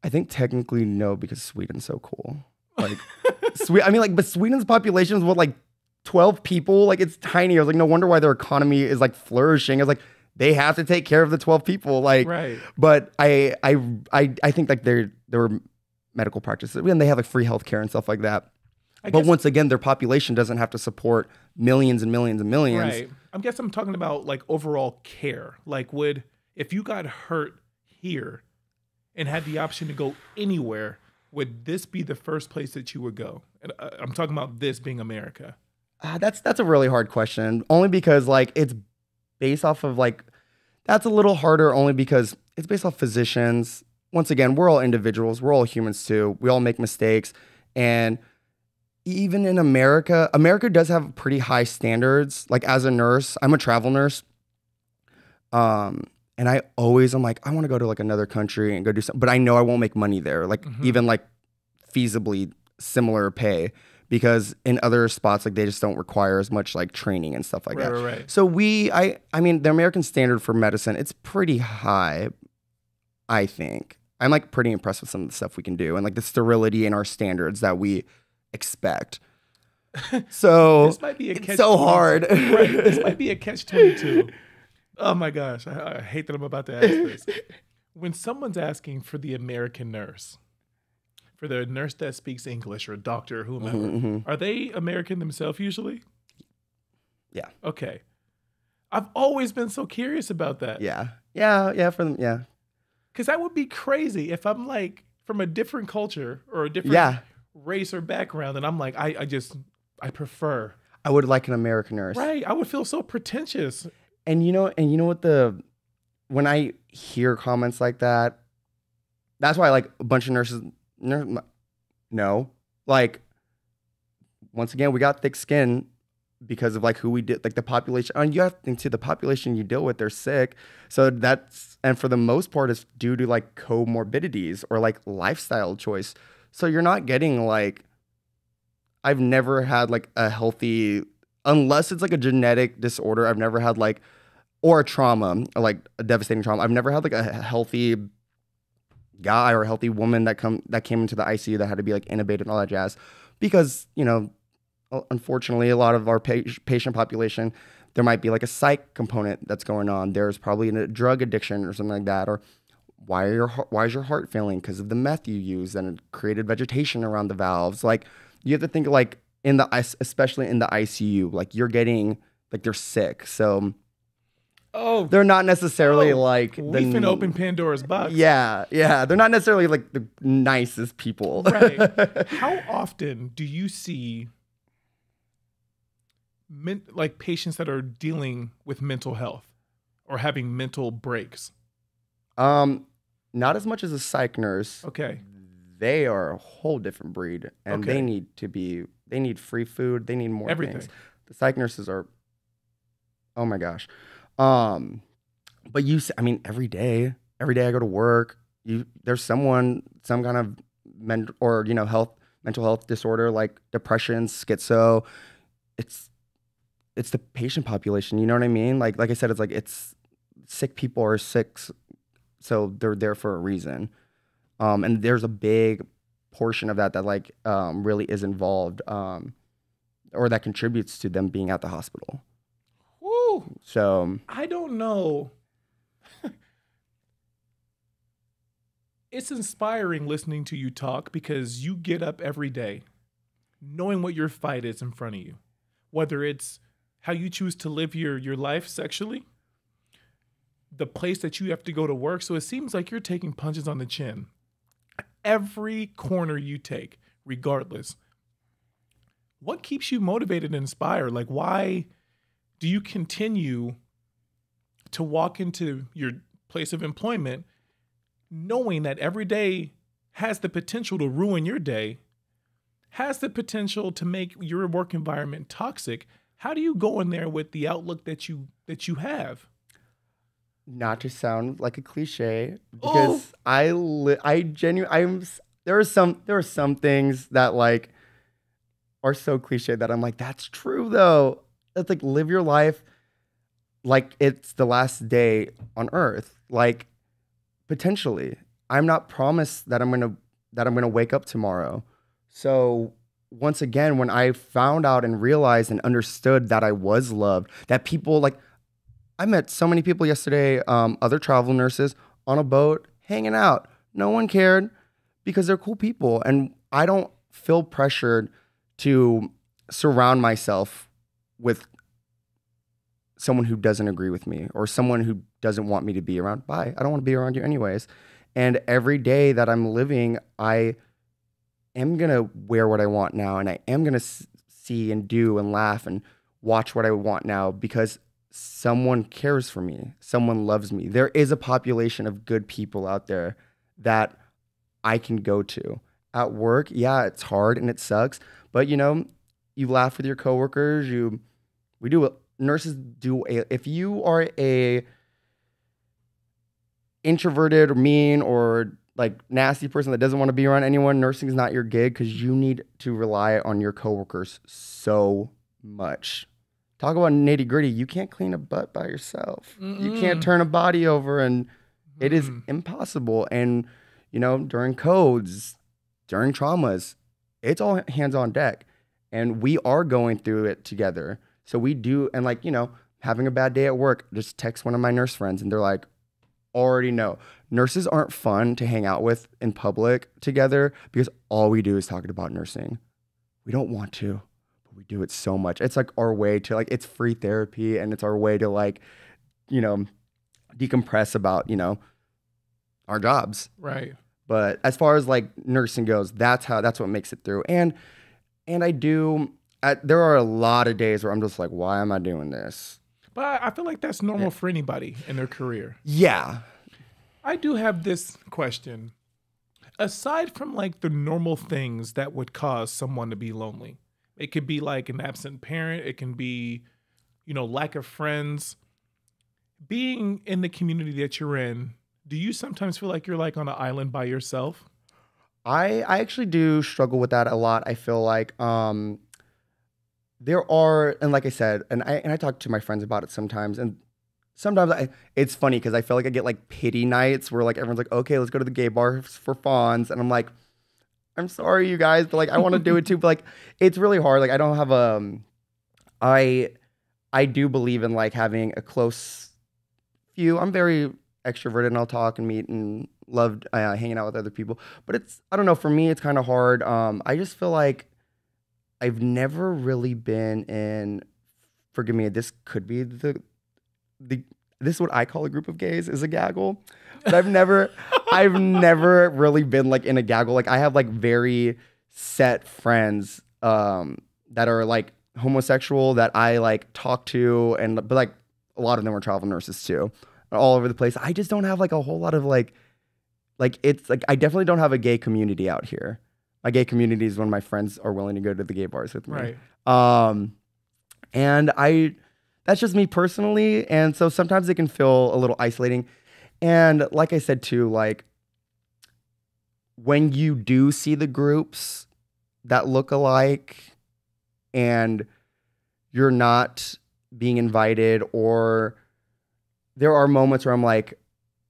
I think technically no, because Sweden's so cool. Like, but Sweden's population is what, like 12 people? Like, it's tiny. I was like, no wonder why their economy is like flourishing. I was like, they have to take care of the 12 people. Like, right. But I think like there were medical practices and they have like free healthcare and stuff like that. But once again, their population doesn't have to support millions and millions and millions. Right. I guess I'm talking about like overall care. Like, if you got hurt here and had the option to go anywhere, would this be the first place that you would go? And I'm talking about this being America. That's a really hard question. Only because like it's based off of like, that's a little harder only because it's based off physicians. Once again, we're all individuals. We're all humans too. We all make mistakes. And even in America does have pretty high standards. Like as a nurse, I'm a travel nurse. And I'm like, I want to go to like another country and go do something, but I know I won't make money there. Like even like feasibly similar pay, because in other spots, like they just don't require as much like training and stuff like that. Right. So I mean, the American standard for medicine, it's pretty high, I think. I'm like pretty impressed with some of the stuff we can do and like the sterility in our standards that we expect. So this might be a catch. So hard. Right. This might be a catch-22. Oh my gosh, I hate that I'm about to ask this. When someone's asking for the American nurse, for the nurse that speaks English or a doctor or whomever, are they American themselves usually? Yeah. Okay. I've always been so curious about that. Yeah, for them, yeah. Because that would be crazy if I'm like from a different culture or a different race or background, and I'm like, I prefer. I would like an American nurse. Right. I would feel so pretentious. And you know what when I hear comments like that, that's why like a bunch of nurses, no, like once again, we got thick skin because of like who we did, like the population. And you have to think too, the population you deal with, they're sick. So and for the most part, it's due to like comorbidities or like lifestyle choice. So you're not getting like, I've never had like a healthy, unless it's like a genetic disorder, I've never had like, or a trauma, or like a devastating trauma. I've never had like a healthy guy or a healthy woman that came into the ICU that had to be like intubated and all that jazz. Because, unfortunately, a lot of our patient population, there might be like a psych component that's going on. There's probably a drug addiction or something like that. Or why is your heart failing? Because of the meth you use and it created vegetation around the valves. Like you have to think like especially in the ICU, like you're getting like they're sick. So they're not necessarily like we finna open Pandora's box. Yeah. They're not necessarily like the nicest people. Right. How often do you see like patients that are dealing with mental health or having mental breaks? Not as much as a psych nurse. Okay. They are a whole different breed, and they need free food. They need more everything. Things. The psych nurses are, oh my gosh. But every day I go to work, there's some kind of mental health disorder like depression, schizo. It's the patient population. You know what I mean? Like I said, it's sick people are sick, so they're there for a reason. And there's a big portion of that like really is involved, or that contributes to them being at the hospital. Woo! So I don't know. It's inspiring listening to you talk because you get up every day knowing what your fight is in front of you, whether it's how you choose to live your life sexually, the place that you have to go to work. So it seems like you're taking punches on the chin. Every corner you take, regardless. What keeps you motivated and inspired? Like, why do you continue to walk into your place of employment knowing that every day has the potential to ruin your day, has the potential to make your work environment toxic? How do you go in there with the outlook that you have? Not to sound like a cliche, because I genuinely, there are some things that like are so cliche that I'm like, that's true though. It's like, live your life like it's the last day on earth. Like, potentially, I'm not promised that I'm gonna wake up tomorrow. So once again, when I found out and realized and understood that I was loved, that people like, I met so many people yesterday, other travel nurses on a boat hanging out. No one cared because they're cool people, and I don't feel pressured to surround myself with someone who doesn't agree with me or someone who doesn't want me to be around. Bye. I don't want to be around you anyways. And every day that I'm living, I am going to wear what I want now, and I am going to see and do and laugh and watch what I want now because someone cares for me. Someone loves me. There is a population of good people out there that I can go to. At work, yeah, it's hard and it sucks, but you know, you laugh with your coworkers. Nurses do. If you are a introverted or mean or like nasty person that doesn't want to be around anyone, nursing is not your gig because you need to rely on your coworkers so much. Talk about nitty gritty. You can't clean a butt by yourself. You can't turn a body over, and it is impossible. And you know, during codes, during traumas, it's all hands on deck, and we are going through it together. So we do, and like, you know, having a bad day at work, just text one of my nurse friends, and they're like, already know. Nurses aren't fun to hang out with in public together because all we do is talking about nursing. We don't want to, but we do it so much. It's like our way to like, it's free therapy, and it's our way to like, you know, decompress about, you know, our jobs. Right. But as far as like nursing goes, that's what makes it through. And there are a lot of days where I'm just like, why am I doing this? But I feel like that's normal for anybody in their career. Yeah. I do have this question. Aside from like the normal things that would cause someone to be lonely, it could be like an absent parent. It can be, you know, lack of friends. Being in the community that you're in, do you sometimes feel like you're like on an island by yourself? I actually do struggle with that a lot. I feel like there are, and like I said, and I talk to my friends about it sometimes, and sometimes it's funny because I feel like I get like pity nights where like everyone's like, okay, let's go to the gay bar for fawns, and I'm like, I'm sorry you guys, but like I want to do it too, but like it's really hard. Like I don't have I do believe in like having a close few. I'm very extroverted and I'll talk and meet and love hanging out with other people, but I don't know, for me it's kind of hard. I just feel like I've never really been in, forgive me, this could be this is what I call a group of gays, is a gaggle. But I've never really been like in a gaggle. Like I have like very set friends that are like homosexual that I like talk to, but like a lot of them are travel nurses too, all over the place. I just don't have like a whole lot of like it's like I definitely don't have a gay community out here. My gay community is when my friends are willing to go to the gay bars with me. Right. And that's just me personally. And so sometimes it can feel a little isolating. And like I said too, like when you do see the groups that look alike and you're not being invited, or there are moments where I'm like,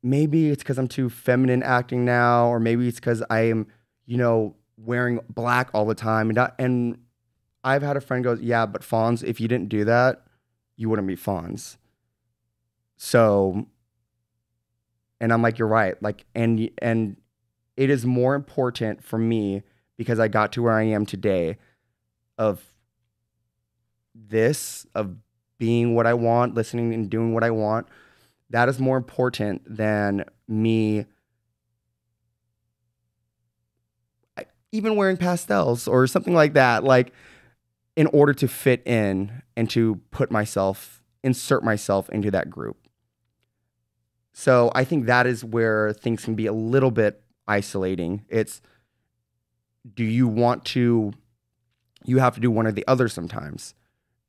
maybe it's because I'm too feminine acting now, or maybe it's because I am, you know, wearing black all the time. And I've had a friend goes, yeah, but Fonz, if you didn't do that, you wouldn't be Fonz. So, and I'm like, you're right. Like, and it is more important for me because I got to where I am today of being what I want, listening and doing what I want, that is more important than me even wearing pastels or something like that, like in order to fit in and to insert myself into that group. So I think that is where things can be a little bit isolating. It's, you have to do one or the other sometimes.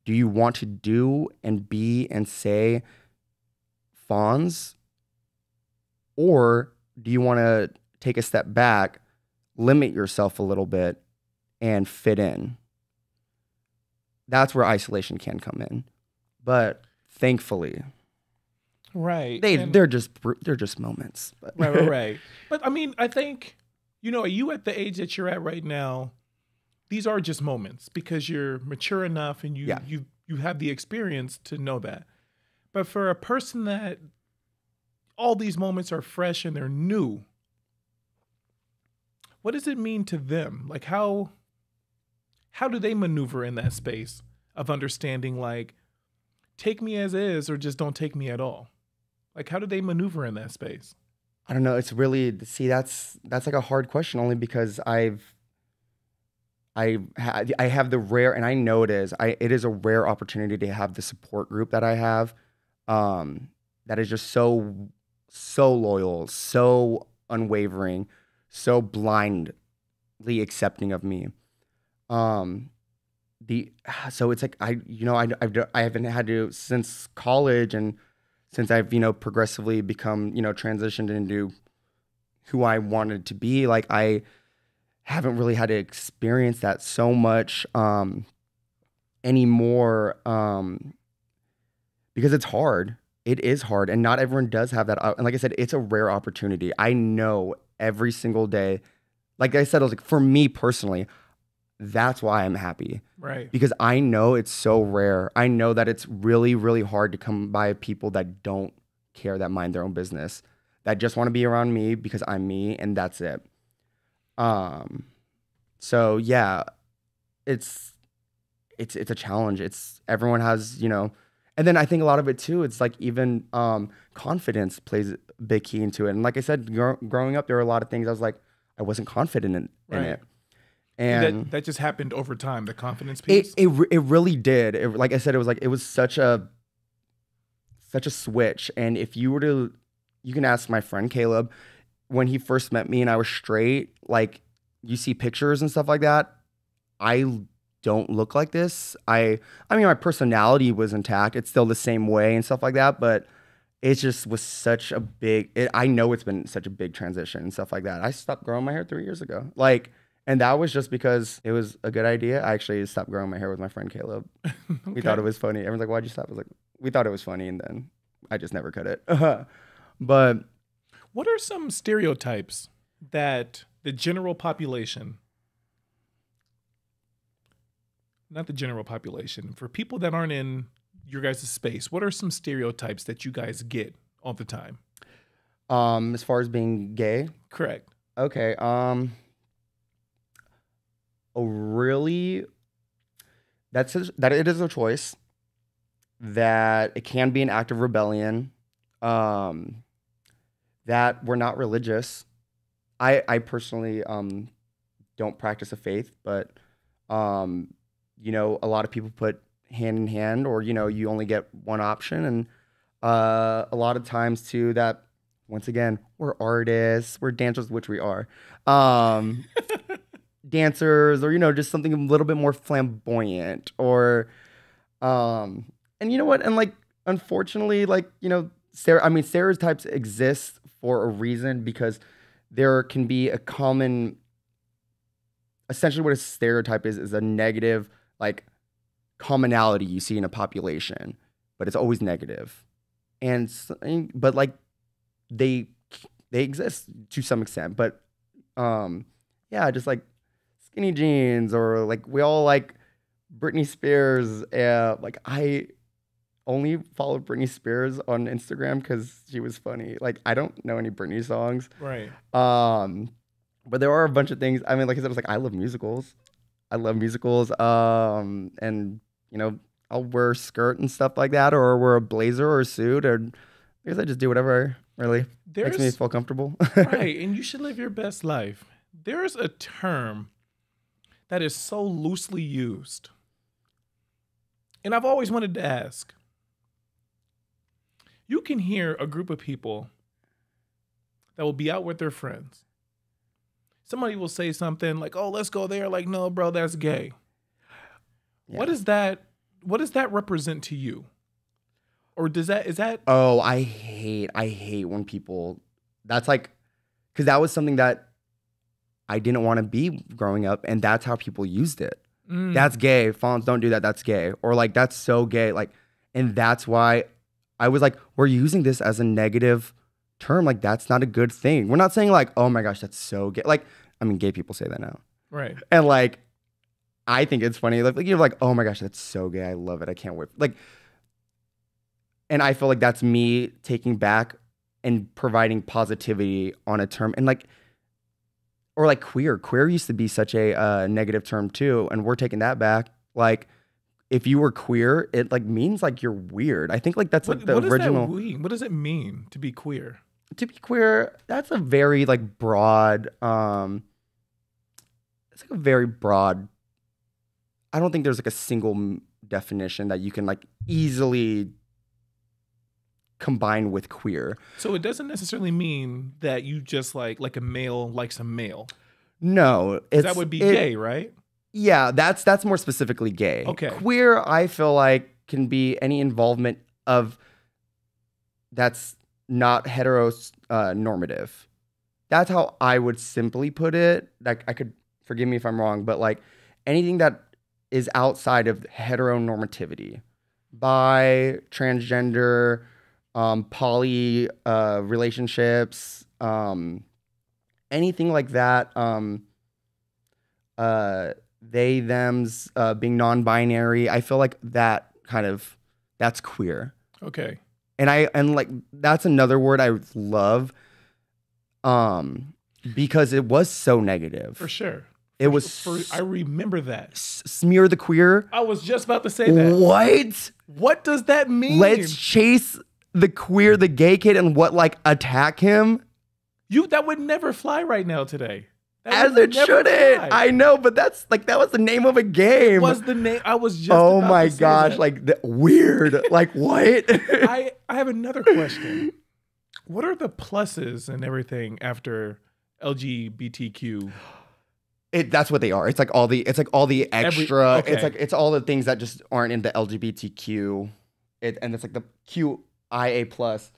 Do you want to do and be and say fawns? Or do you want to take a step back, limit yourself a little bit, and fit in? That's where isolation can come in. But thankfully, right, they're just moments. But. Right. But I mean, I think, you at the age that you're at right now, these are just moments because you're mature enough and you have the experience to know that. But for a person that all these moments are fresh and they're new, what does it mean to them? Like how do they maneuver in that space of understanding, like, take me as is or just don't take me at all? Like, how do they maneuver in that space? I don't know. It's really, that's like a hard question, only because I have the rare, and I know it is a rare opportunity to have the support group that I have, that is just so loyal, so unwavering, so blindly accepting of me. So it's like I haven't had to, since college and since I've progressively become transitioned into who I wanted to be. Like, I haven't really had to experience that so much anymore, because it's hard. It is hard, and not everyone does have that. And like I said, it's a rare opportunity. I know every single day. Like I said, I was like, for me personally, that's why I'm happy. Right. Because I know it's so rare. I know that it's really, really hard to come by people that don't care, that mind their own business, that just want to be around me because I'm me, and that's it. So yeah, it's a challenge. Everyone has, and then I think a lot of it too, it's like even confidence plays a big key into it. And like I said, growing up, there were a lot of things I was like, I wasn't confident in it. And that just happened over time, the confidence piece? It really did. Like I said, it was such a switch. And if you can ask my friend Caleb, when he first met me and I was straight, like, you see pictures and stuff like that, I don't look like this. I mean, my personality was intact. It's still the same way and stuff like that, but it just was such a big, I know it's been such a big transition and stuff like that. I stopped growing my hair 3 years ago. Like, and that was just because it was a good idea. I actually stopped growing my hair with my friend Caleb. Okay. We thought it was funny. Everyone's like, why'd you stop? I was like, we thought it was funny, and then I just never cut it. But what are some stereotypes that the general population, not the general population, for people that aren't in your guys' space, what are some stereotypes that you guys get all the time? As far as being gay? Correct. Okay. That it is a choice, that it can be an act of rebellion, that we're not religious. I personally don't practice a faith, but a lot of people put hand in hand, or you only get one option, and a lot of times too, that once again, we're artists, we're dancers, which we are. Dancers, or just something a little bit more flamboyant, or and you know what, and like, unfortunately, like, stereotypes exist for a reason, because there can be a common, essentially what a stereotype is a negative, like, commonality you see in a population, but it's always negative. But like, they exist to some extent, but yeah, just like skinny jeans, or like, we all like Britney Spears. Like, I only follow Britney Spears on Instagram because she was funny. Like, I don't know any Britney songs. Right. But there are a bunch of things. I mean, like I said, I was like, I love musicals. And I'll wear a skirt and stuff like that, or wear a blazer or a suit, or I guess I just do whatever really makes me feel comfortable. Right, and you should live your best life. There's a term that is so loosely used, and I've always wanted to ask. You can hear a group of people that will be out with their friends. Somebody will say something like, "Oh, let's go there." Like, "No, bro, that's gay." Yeah. What does that represent to you? Or is that Oh, I hate when people, that's like, because that was something that I didn't want to be growing up, and that's how people used it. That's gay. Fawns, don't do that. That's gay. Or like, that's so gay. Like, and that's why I was like, we're using this as a negative term. Like, that's not a good thing. We're not saying like, oh my gosh, that's so gay. Like, I mean, gay people say that now. right? And like, I think it's funny. Like you're like, oh my gosh, that's so gay. I love it. I can't wait. Like, and I feel like that's me taking back and providing positivity on a term. And like, or like queer. Queer used to be such a negative term too. And we're taking that back. Like, if you were queer, it like means like you're weird. I think like that's like the original. What does it mean to be queer? To be queer, that's a very like broad, it's like a very broad, I don't think there's like a single definition that you can like easily combine with queer. So it doesn't necessarily mean that you just like a male likes a male. No. That would be gay, right? Yeah, that's more specifically gay. Okay. Queer, I feel like, can be any involvement of that's not heteronormative. That's how I would simply put it. Like, I could, forgive me if I'm wrong, but like anything that is outside of heteronormativity, bi, transgender, poly relationships, anything like that, they, thems, being non-binary, I feel like that kind of, that's queer. Okay. And like, that's another word I love, because it was so negative. For sure. I remember that. Smear the queer. I was just about to say that. What? What does that mean? Let's chase the queer, the gay kid, and what, like, attack him? That would never fly right now today. As it shouldn't. I know, but that's like, that was the name of a game. It was the name. I was just oh about my to say gosh, that. like weird. Like what? I have another question. What are the pluses and everything after LGBTQ? That's what they are. It's like all the extra. It's all the things that just aren't in the LGBTQ. And it's like the QIA plus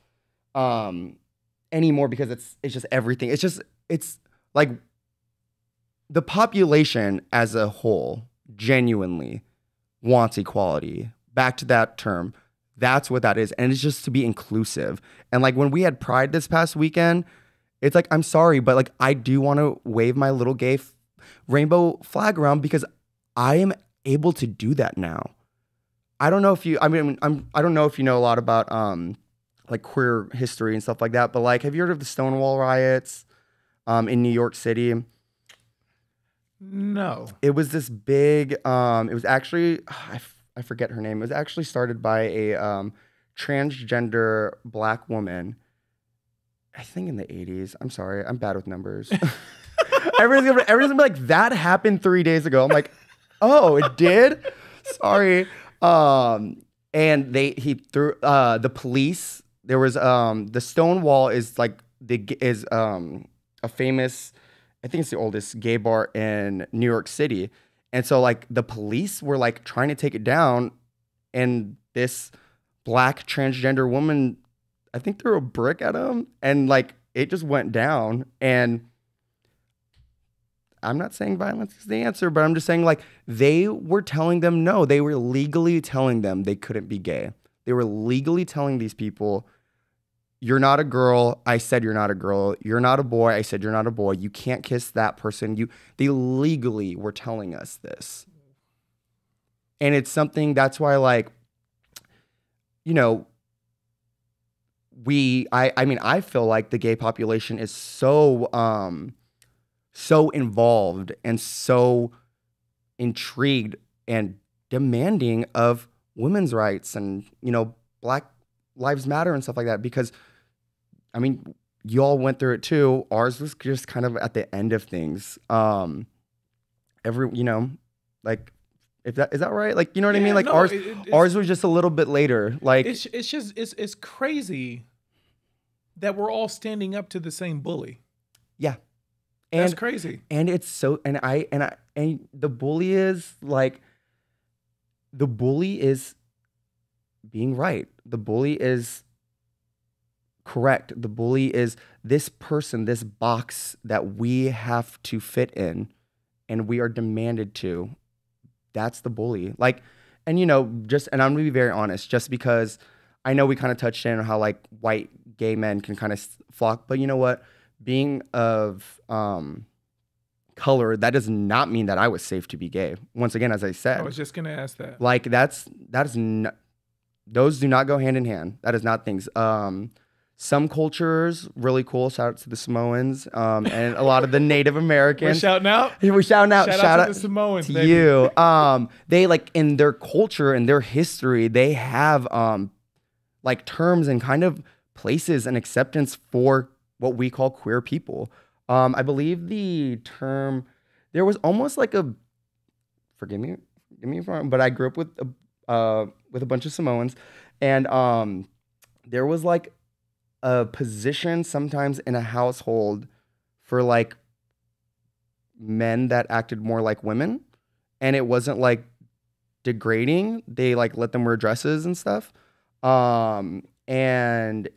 anymore, because it's just everything. It's like the population as a whole genuinely wants equality. Back to that term. That's what that is. And it's just to be inclusive. And like when we had Pride this past weekend, it's like, I'm sorry, but like I do want to wave my little gay rainbow flag around because I am able to do that now. I don't know if you, I don't know if you know a lot about like queer history and stuff like that, but like, have you heard of the Stonewall riots in New York City? No. It was this big, it was actually, I forget her name. It was actually started by a transgender black woman, I think in the 80s. I'm sorry, I'm bad with numbers. Everyone's gonna be like, that happened 3 days ago. I'm like, oh, it did? Sorry. And he threw, the police, there was, the Stonewall is like, a famous, I think it's the oldest gay bar in New York City. And so like the police were like trying to take it down, and this black transgender woman, I think, threw a brick at him, and like it just went down. And I'm not saying violence is the answer, but I'm just saying like they were telling them no. They were legally telling them they couldn't be gay. They were legally telling these people, you're not a girl. I said you're not a girl. You're not a boy. I said you're not a boy. You can't kiss that person. They legally were telling us this. And it's something that's why, like, you know, I feel like the gay population is so involved and so intrigued and demanding of women's rights and, Black Lives Matter and stuff like that. Because, I mean, y'all went through it too. Ours was just kind of at the end of things. Like, is that right? Like, you know what I mean? Like, no, ours was just a little bit later. Like, it's crazy that we're all standing up to the same bully. Yeah. That's crazy. And it's so, and the bully is like, the bully is being right. The bully is correct. The bully is this person, this box that we have to fit in and we are demanded to. That's the bully. Like, and and I'm gonna be very honest, just because I know we kind of touched in on how like white gay men can kind of flock, but you know what? Being of color, that does not mean that I was safe to be gay. Once again, as I said, I was just gonna ask that. Like that is not, those do not go hand in hand. That is not things. Some cultures really cool. Shout out to the Samoans and a lot of the Native Americans. We're shouting out. We're shouting out. Shout out to the Samoans. To baby. you. They like in their culture and their history, they have like terms and kind of places and acceptance for what we call queer people. I believe the term, there was almost like a, forgive me if I'm wrong, but I grew up with a bunch of Samoans, and there was like a position sometimes in a household for like men that acted more like women, and it wasn't like degrading. They like let them wear dresses and stuff. And in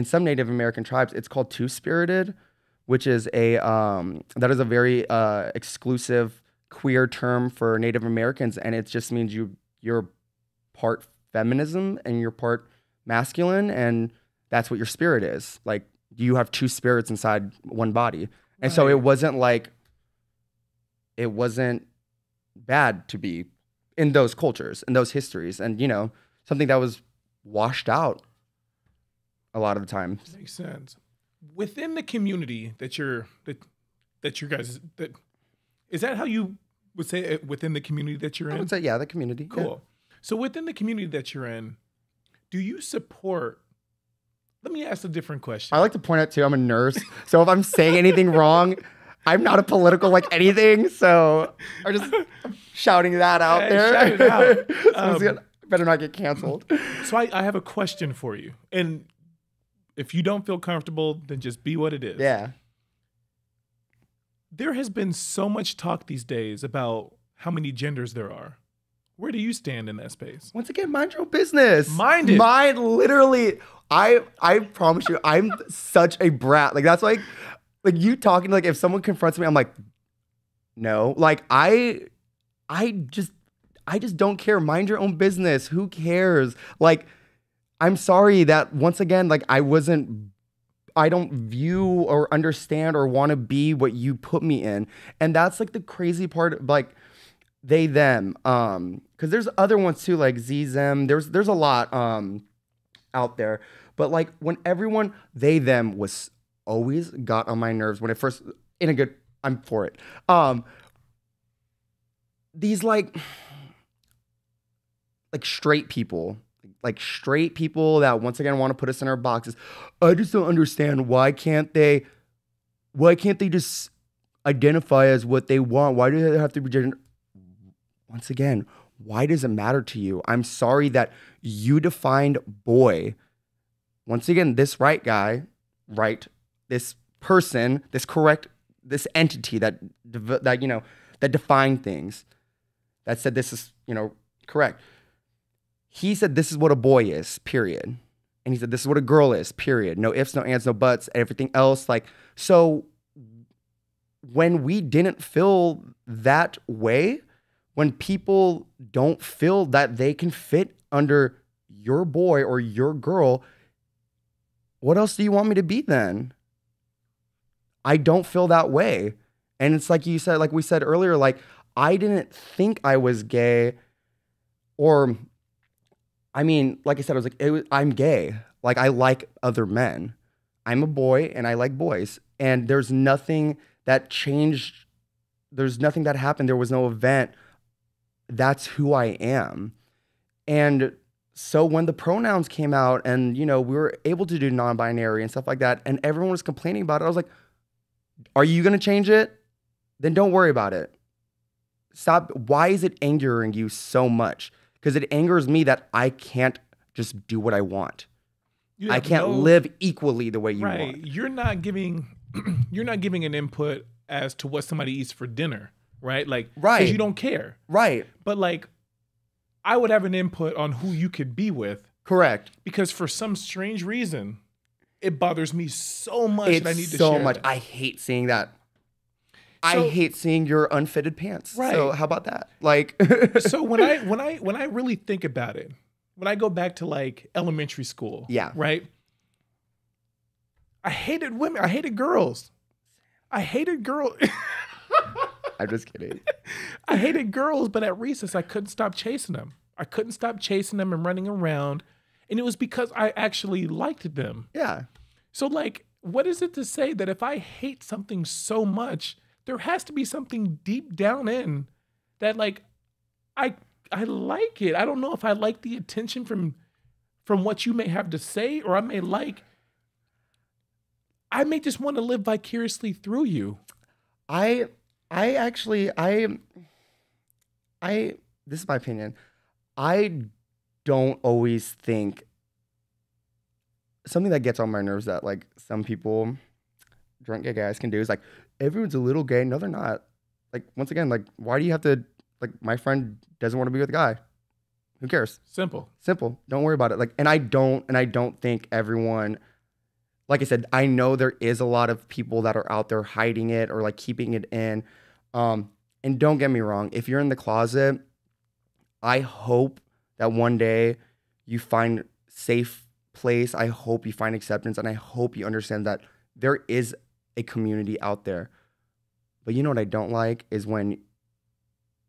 some Native American tribes, it's called two-spirited, which is that is a very exclusive queer term for Native Americans, and it just means you're part feminism and you're part masculine, and that's what your spirit is. Like, you have two spirits inside one body. And so it wasn't bad to be in those cultures and those histories, and something that was washed out a lot of the time. Makes sense. Within the community that you guys, is that how you would say it, within the community that you're in? I would say, yeah, the community. Cool. Yeah. So within the community that you're in, do you support, let me ask a different question. I like to point out too, I'm a nurse. So if I'm saying anything wrong, I'm not a political like anything. So I'm just shouting that out there. Shout it out. So better not get canceled. So I have a question for you. And if you don't feel comfortable, then just be what it is. Yeah. There has been so much talk these days about how many genders there are. Where do you stand in that space? Once again, mind your own business. Mind it. Mind literally. I promise you, I'm such a brat. Like, that's like you talking, like, if someone confronts me, I'm like, no. Like, I just don't care. Mind your own business. Who cares? Like, I'm sorry that once again, like, I don't view or understand or want to be what you put me in. And that's like the crazy part, like they, them. Cause there's other ones too, like Z, them. There's a lot out there. But like when everyone, they, them was always got on my nerves when it first, in a good, I'm for it. These like straight people. Like straight people that once again want to put us in our boxes. I just don't understand, why can't they just identify as what they want? Why do they have to be gender? Once again, why does it matter to you? I'm sorry that you defined boy. Once again, this right guy, right, this person, this entity that defined things, that said this is, correct. He said, this is what a boy is, period. And he said, this is what a girl is, period. No ifs, no ands, no buts, everything else. Like, so when we didn't feel that way, when people don't feel that they can fit under your boy or your girl, what else do you want me to be then? I don't feel that way. And it's like you said, like we said earlier, like, I didn't think I was gay, or... I mean, like I said, I'm gay. Like, I like other men. I'm a boy and I like boys. And there's nothing that changed. There's nothing that happened. There was no event. That's who I am. And so when the pronouns came out and, you know, we were able to do non-binary and stuff like that, and everyone was complaining about it, I was like, are you going to change it? Then don't worry about it. Stop. Why is it angering you so much? Because it angers me that I can't just do what I want. I can't live equally the way you want. You're not giving an input as to what somebody eats for dinner, right? Like, because you don't care. Right. But like, I would have an input on who you could be with. Correct. Because for some strange reason, it bothers me so much that I need to share so much. that. I hate seeing that. I hate seeing your unfitted pants. Right. So how about that? Like, so when I really think about it, when I go back to like elementary school, right? I hated women. I hated girls. I'm just kidding. I hated girls, but at recess, I couldn't stop chasing them. I couldn't stop chasing them and running around. And it was because I actually liked them. Yeah. So like, what is it to say that if I hate something so much, there has to be something deep down in that like, I like it. I don't know if I like the attention from what you may have to say, or I may just want to live vicariously through you. This is my opinion. I don't always think, something that gets on my nerves that like some people, drunk gay guys, can do is like, everyone's a little gay. No, they're not. Like, once again, like, why do you have to, like, my friend doesn't want to be with a guy. Who cares? Simple. Don't worry about it. Like, and I don't think everyone, like I said, I know there is a lot of people that are out there hiding it or like keeping it in. And don't get me wrong, if you're in the closet, I hope that one day you find safe place. I hope you find acceptance, and I hope you understand that there is a community out there. But you know what I don't like is when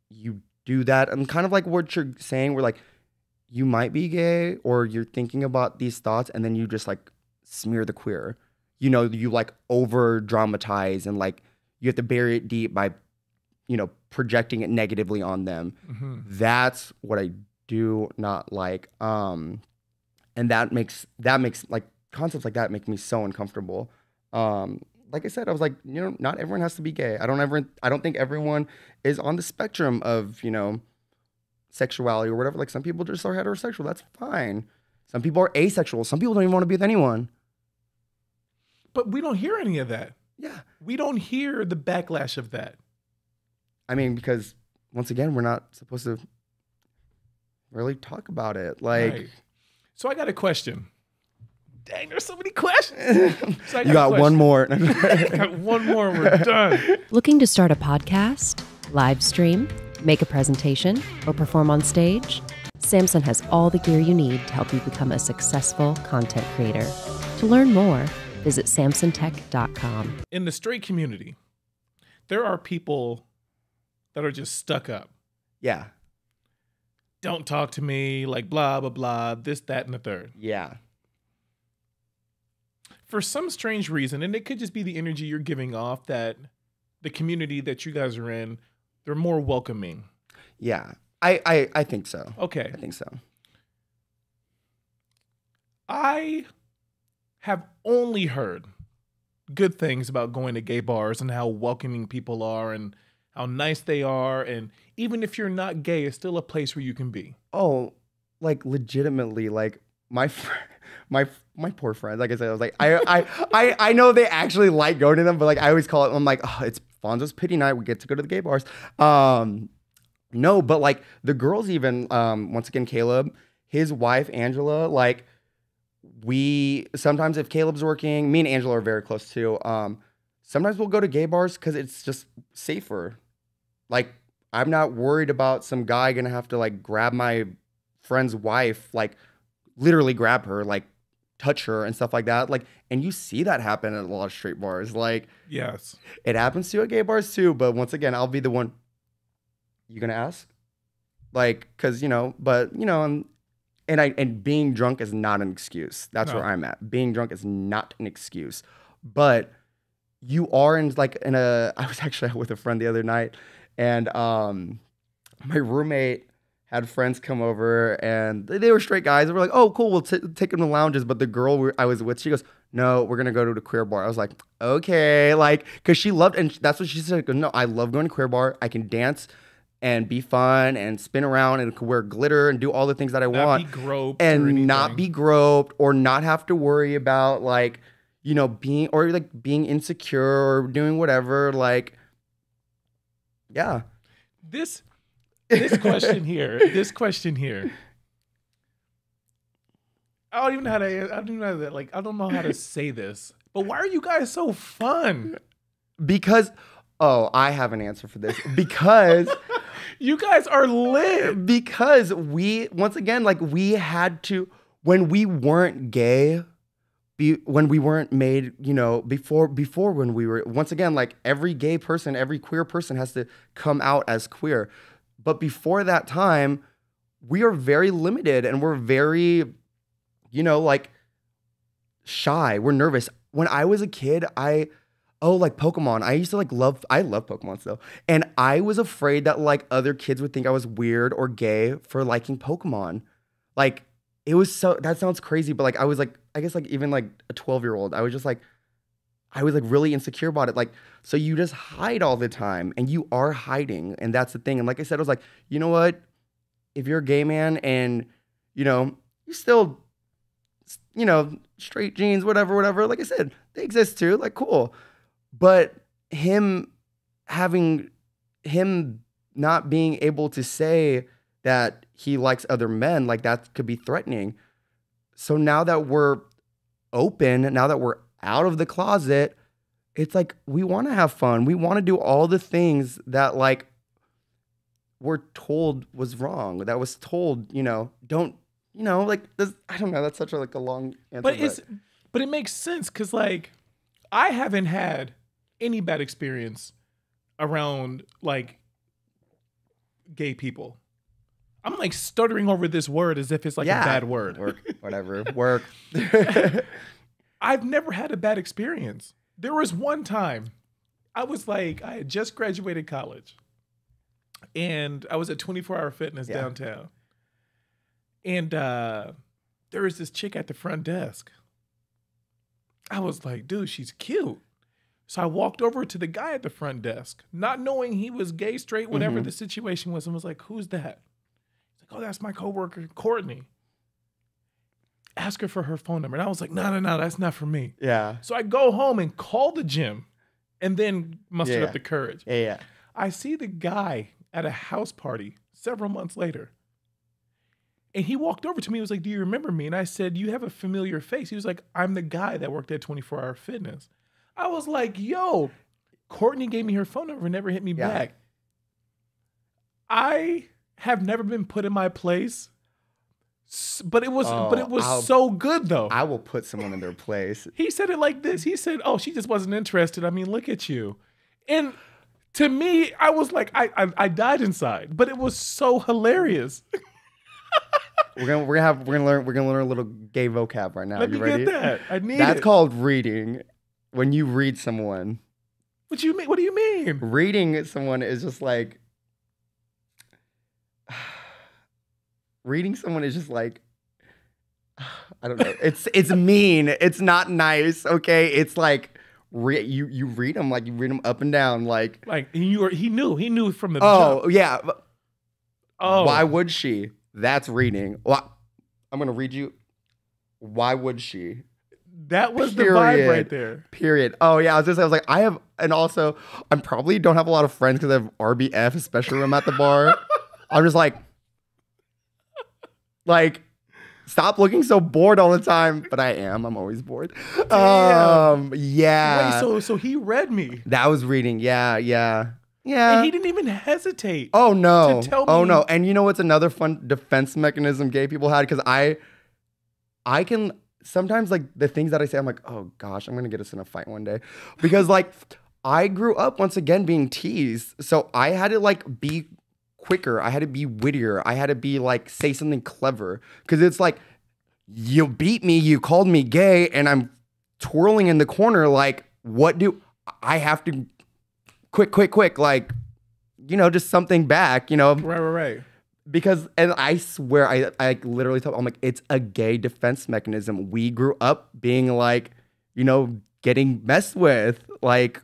you do that, and kind of like what you're saying, where like you might be gay or you're thinking about these thoughts, and then you just like smear the queer. You know, you like over dramatize, and like you have to bury it deep by, you know, projecting it negatively on them. Mm-hmm. That's what I do not like. And that makes like concepts like that make me so uncomfortable. Like I said, I was like, you know, not everyone has to be gay. I don't think everyone is on the spectrum of, you know, sexuality or whatever. Like, some people just are heterosexual. That's fine. Some people are asexual. Some people don't even want to be with anyone. But we don't hear any of that. Yeah. We don't hear the backlash of that. I mean, because once again, we're not supposed to really talk about it. Like, right. So I got a question. Dang, there's so many questions. So you got one more. Got one more, we're done. Looking to start a podcast, live stream, make a presentation, or perform on stage? Samson has all the gear you need to help you become a successful content creator. To learn more, visit samsontech.com. In the straight community, there are people that are just stuck up. Yeah. Don't talk to me, like blah, blah, blah, this, that, and the third. Yeah. For some strange reason, and it could just be the energy you're giving off, that the community that you guys are in, they're more welcoming. Yeah. I think so. Okay. I think so. I have only heard good things about going to gay bars and how welcoming people are and how nice they are. And even if you're not gay, it's still a place where you can be. Oh, like legitimately, like my poor friends. Like I said, I was like, I know they actually like going to them, but like I always call it, I'm like, oh, it's Fonzo's pity night. We get to go to the gay bars. No, but like the girls even, once again, Caleb, his wife, Angela, like we, sometimes if Caleb's working, me and Angela are very close too. Sometimes we'll go to gay bars because it's just safer. Like, I'm not worried about some guy gonna have to like grab my friend's wife, like literally grab her, like touch her and stuff like that. Like, and you see that happen at a lot of straight bars. Like, yes, it happens to at gay bars too. But once again, I'll be the one. You gonna ask? Like, cause you know, but you know, and being drunk is not an excuse. That's where I'm at. Being drunk is not an excuse. But you are in I was actually out with a friend the other night, and my roommate had friends come over, and they were straight guys. They were like, "Oh, cool, we'll take them to lounges." But the girl I was with, she goes, "No, we're gonna go to the queer bar." I was like, "Okay," like, cause she loved, and that's what she said. No, I love going to queer bar. I can dance and be fun and spin around and wear glitter and do all the things that I want, not be groped and not be groped or not have to worry about like, you know, being insecure or doing whatever. Like, yeah. This question here. I don't even know how to. I don't know how to say this. But why are you guys so fun? Because, I have an answer for this. Because you guys are lit. Because once again, like, we had to, when we weren't gay, when we weren't made, you know, before when we were, once again, like, every gay person, every queer person has to come out as queer. But before that time, we are very limited and we're very, you know, like, shy. We're nervous. When I was a kid, like Pokemon. I used to I love Pokemon still. And I was afraid that like other kids would think I was weird or gay for liking Pokemon. Like, it was that sounds crazy, but like I was like, I guess like even like a 12-year-old, I was really insecure about it. Like, so you just hide all the time and you are hiding. And that's the thing. And like I said, I was like, you know what? If you're a gay man and, you know, you still, you know, straight jeans, whatever, like I said, they exist too. Like, cool. But him not being able to say that he likes other men, like, that could be threatening. So now that we're open, now that we're out of the closet, it's like, we want to have fun. We want to do all the things that like we're told was wrong, that was told, you know, don't, you know, like this, I don't know. That's such a long answer. But it makes sense. 'Cause like, I haven't had any bad experience around like gay people. I'm like stuttering over this word as if it's like a bad word. Work. I've never had a bad experience. There was one time I had just graduated college and I was at 24-Hour Fitness downtown. And there was this chick at the front desk. I was like, dude, she's cute. So I walked over to the guy at the front desk, not knowing he was gay, straight, whatever the situation was, and was like, who's that? He's like, oh, that's my coworker, Courtney. Ask her for her phone number. And I was like, no, that's not for me. Yeah. So I go home and call the gym and then mustered up the courage. Yeah. I see the guy at a house party several months later. And he walked over to me and was like, do you remember me? And I said, you have a familiar face. He was like, I'm the guy that worked at 24-Hour Fitness. I was like, yo, Courtney gave me her phone number and never hit me back. I have never been put in my place, but it was so good though. I will put someone in their place. He said it like this. He said, oh, she just wasn't interested. I mean, look at you. And to me, I was like, I died inside, but it was so hilarious. We're gonna learn a little gay vocab right now. Let me ready? get that. I need That's it. called reading. When you read someone. What you mean? What do you mean? Reading someone is just like reading someone is just like I don't know. It's mean. It's not nice. Okay. It's like you read them like you read them up and down like he knew from the jump. Yeah. Oh. Why would she? That's reading. Well, I'm gonna read you. Why would she? That was the vibe right there. Period. Oh yeah, I was like, I probably don't have a lot of friends because I have RBF, especially when I'm at the bar. I'm just like, stop looking so bored all the time. But I am. I'm always bored. Damn. Yeah. Wait, so he read me. That was reading. Yeah. And he didn't even hesitate. Oh no. To tell me. Oh no. And you know what's another fun defense mechanism gay people had? Because I can. Sometimes like the things that I say, I'm like, oh gosh, I'm gonna get us in a fight one day. Because like I grew up once again being teased. So I had to like be quicker. I had to be wittier. I had to be like, say something clever. Cause it's like, you beat me, you called me gay, and I'm twirling in the corner. Like, what do I have to quick, like, you know, just something back, you know? Right. Because, and I swear, I literally told, I'm like, it's a gay defense mechanism. We grew up being like, you know, getting messed with. Like,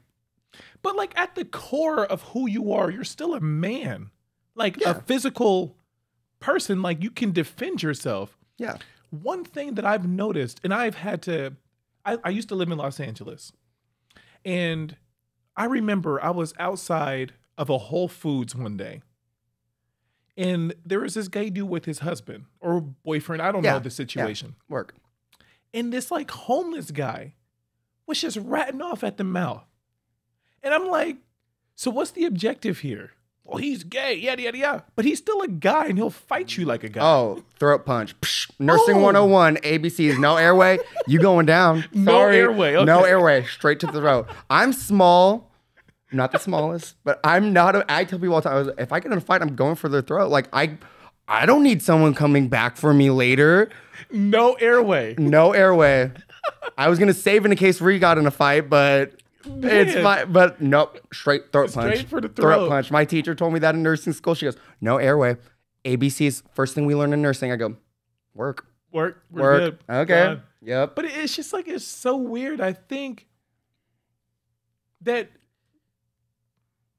But like at the core of who you are, you're still a man. Like Yeah. a physical person, like you can defend yourself. yeah. One thing that I've noticed, and I've had to, I used to live in Los Angeles. And I remember I was outside of a Whole Foods one day. And there was this gay dude with his husband or boyfriend. I don't know the situation. Work. And this like homeless guy was just ratting off at the mouth. And I'm like, so what's the objective here? Well, he's gay, yada, yada, yada. But he's still a guy and he'll fight you like a guy. Oh, throat punch. Psh, Nursing Oh. 101, ABCs, no airway. You going down. No Sorry. airway, okay. No airway. Straight to the throat. I'm small. Not the smallest, but I'm not. I tell people all the time, if I get in a fight, I'm going for their throat. Like, I don't need someone coming back for me later. No airway. No airway. I was going to save in a case Ree got in a fight, but it's fine. But nope, straight throat punch. Straight for the throat. punch. My teacher told me that in nursing school. She goes, no airway. ABC's first thing we learn in nursing. I go, work. We're Work. good. Okay. Done. Yep. But it's just like, it's so weird. I think that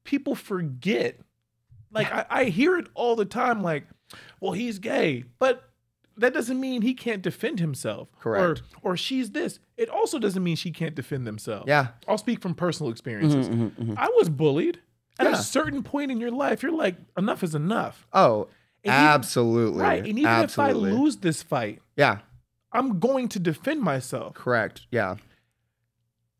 people forget. Like, I hear it all the time, like, well, he's gay, but that doesn't mean he can't defend himself. Correct. Or she's this. It also doesn't mean she can't defend themselves. Yeah. I'll speak from personal experiences. I was bullied. At a Yeah. certain point in your life, you're like, enough is enough. Oh, And even- absolutely. Right. And even Absolutely. if I lose this fight, Yeah. I'm going to defend myself. Correct. Yeah.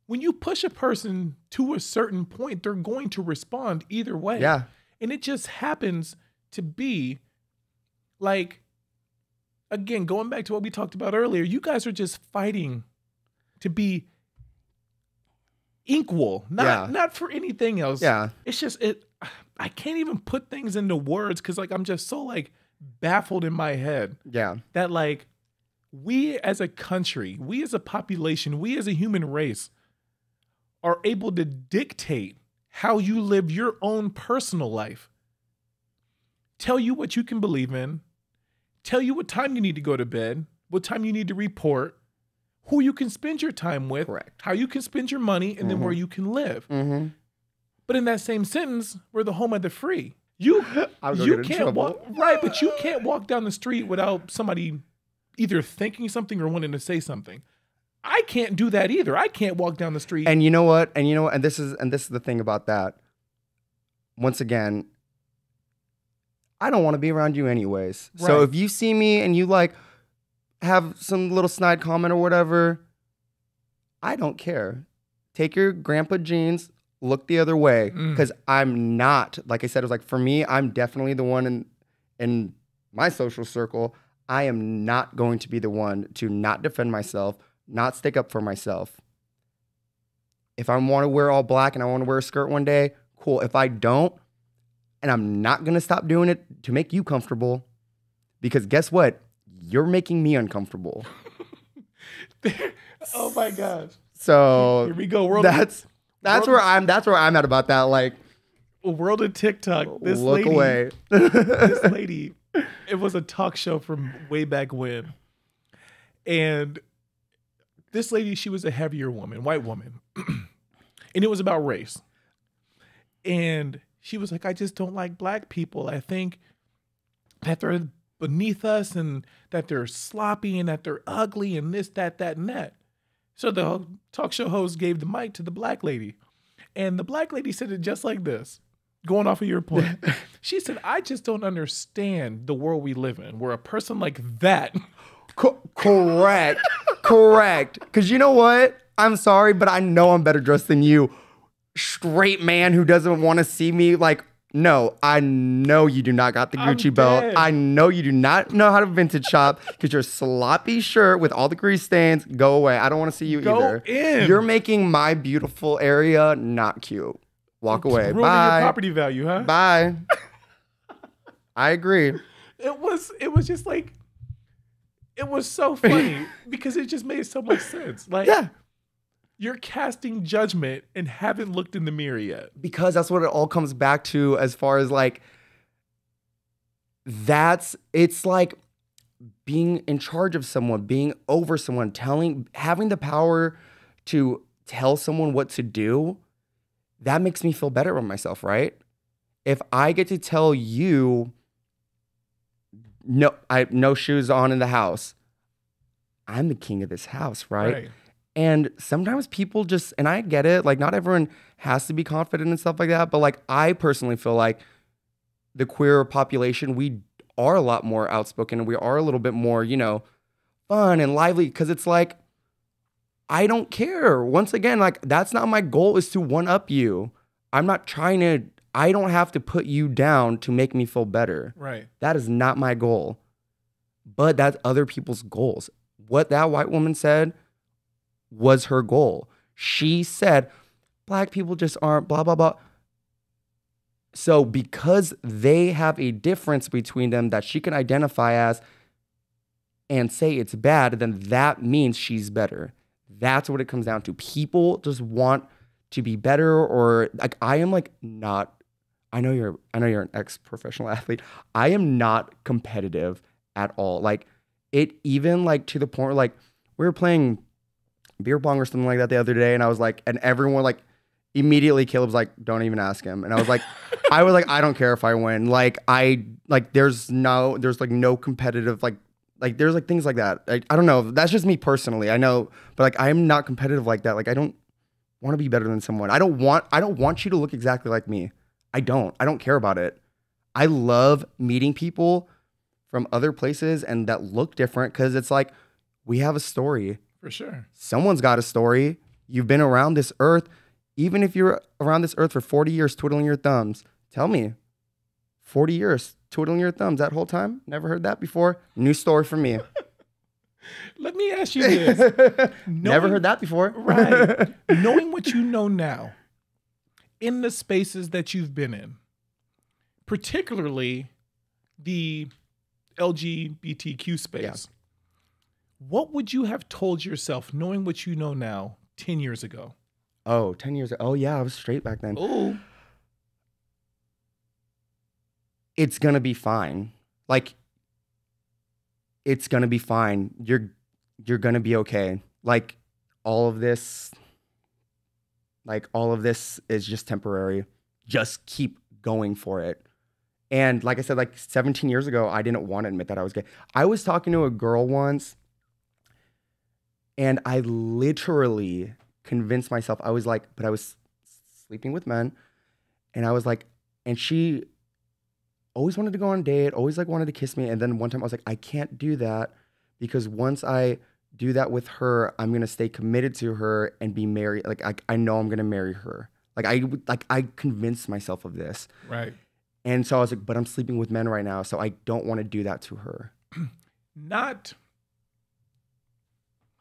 When you push a person to a certain point, they're going to respond either way. Yeah. And it just happens to be like, again, going back to what we talked about earlier, you guys are just fighting to be equal, not for anything else. Yeah. It's just I can't even put things into words because like I'm just so like baffled in my head Yeah. that like we as a country, we as a population, we as a human race are able to dictate how you live your own personal life. Tell you what you can believe in, tell you what time you need to go to bed, what time you need to report, who you can spend your time with, Correct. how you can spend your money, and then where you can live. Mm-hmm. But in that same sentence, we're the home of the free. You can't walk right, but you can't walk down the street without somebody either thinking something or wanting to say something. I can't do that either. I can't walk down the street. And you know what? And this is the thing about that. Once again, I don't want to be around you anyways. So Right. if you see me and you like have some little snide comment or whatever, I don't care. Take your grandpa jeans, look the other way. Because I'm not, like I said, it was like for me, I'm definitely the one in my social circle. I am not going to be the one to not defend myself, not stick up for myself. If I want to wear all black and I want to wear a skirt one day, cool. If I don't, and I'm not going to stop doing it to make you comfortable, because guess what? You're making me uncomfortable. Oh my gosh. So Here we go. that's where I'm at about that. Like, World of TikTok. This look lady, away. this lady, it was a talk show from way back when. And this lady, she was a heavier woman, white woman. And it was about race. And she was like, I just don't like black people. I think that they're beneath us and that they're sloppy and that they're ugly and this, that, and that. So the talk show host gave the mic to the black lady. And the black lady said it just like this, going off of your point. She said, I just don't understand the world we live in, where a person like that. Correct. Correct. Because you know what? I'm sorry, but I know I'm better dressed than you. Straight man who doesn't want to see me like, no, I know you do not got the Gucci belt. dead. I know you do not know how to vintage shop because your sloppy shirt with all the grease stains, go away. I don't want to see you Go either. in. You're making my beautiful area not cute. Walk away. Ruining Bye. your property value, huh? Bye. I agree. It was just like, it was so funny because it just made so much sense. Like, Yeah. you're casting judgment and haven't looked in the mirror yet. Because that's what it all comes back to as far as like, it's like being in charge of someone, being over someone, having the power to tell someone what to do. That makes me feel better about myself, right? If I get to tell you, no shoes on in the house, I'm the king of this house, right? And sometimes people just, and I get it, like not everyone has to be confident and stuff like that, but like I personally feel like the queer population, we are a lot more outspoken and we are a little bit more, fun and lively, because it's like, I don't care. Once again, like that's not my goal, is to one up you. I don't have to put you down to make me feel better. Right. That is not my goal. But that's other people's goals. What that white woman said was her goal. She said, Black people just aren't blah, blah, blah. So because they have a difference between them that she can identify as and say it's bad, then that means she's better. That's what it comes down to. People just want to be better, or like I am like not, I know you're an ex-professional athlete. I am not competitive at all. Like it even like to the point where like we were playing beer pong or something like that the other day, and I was like, and everyone like immediately Caleb's like, don't even ask him. And I was like, I don't care if I win. Like there's like no competitive like there's like things like that. I don't know. That's just me personally. I know, but like I'm not competitive like that. Like I don't want to be better than someone. I don't want you to look exactly like me. I don't care about it. I love meeting people from other places and that look different, because it's like we have a story. For sure. Someone's got a story. You've been around this earth. Even if you're around this earth for 40 years twiddling your thumbs, tell me, 40 years twiddling your thumbs that whole time? Never heard that before? New story for me. Let me ask you this. Never heard that before. Right. Knowing what you know now, in the spaces that you've been in, particularly the LGBTQ space, what would you have told yourself, knowing what you know now, 10 years ago? Oh, 10 years ago. Oh, yeah, I was straight back then. Oh. It's going to be fine. Like, it's going to be fine. You're going to be okay. Like, all of this is just temporary. Just keep going for it. And like I said, like 17 years ago, I didn't want to admit that I was gay. I was talking to a girl once, and I literally convinced myself, I was like, but I was sleeping with men, and I was like, and she always wanted to go on a date, always like wanted to kiss me. And then one time I was like, I can't do that, because once I do that with her, I'm going to stay committed to her and be married. Like I know I'm going to marry her. I convinced myself of this. Right. And so I was like, but I'm sleeping with men right now, so I don't want to do that to her.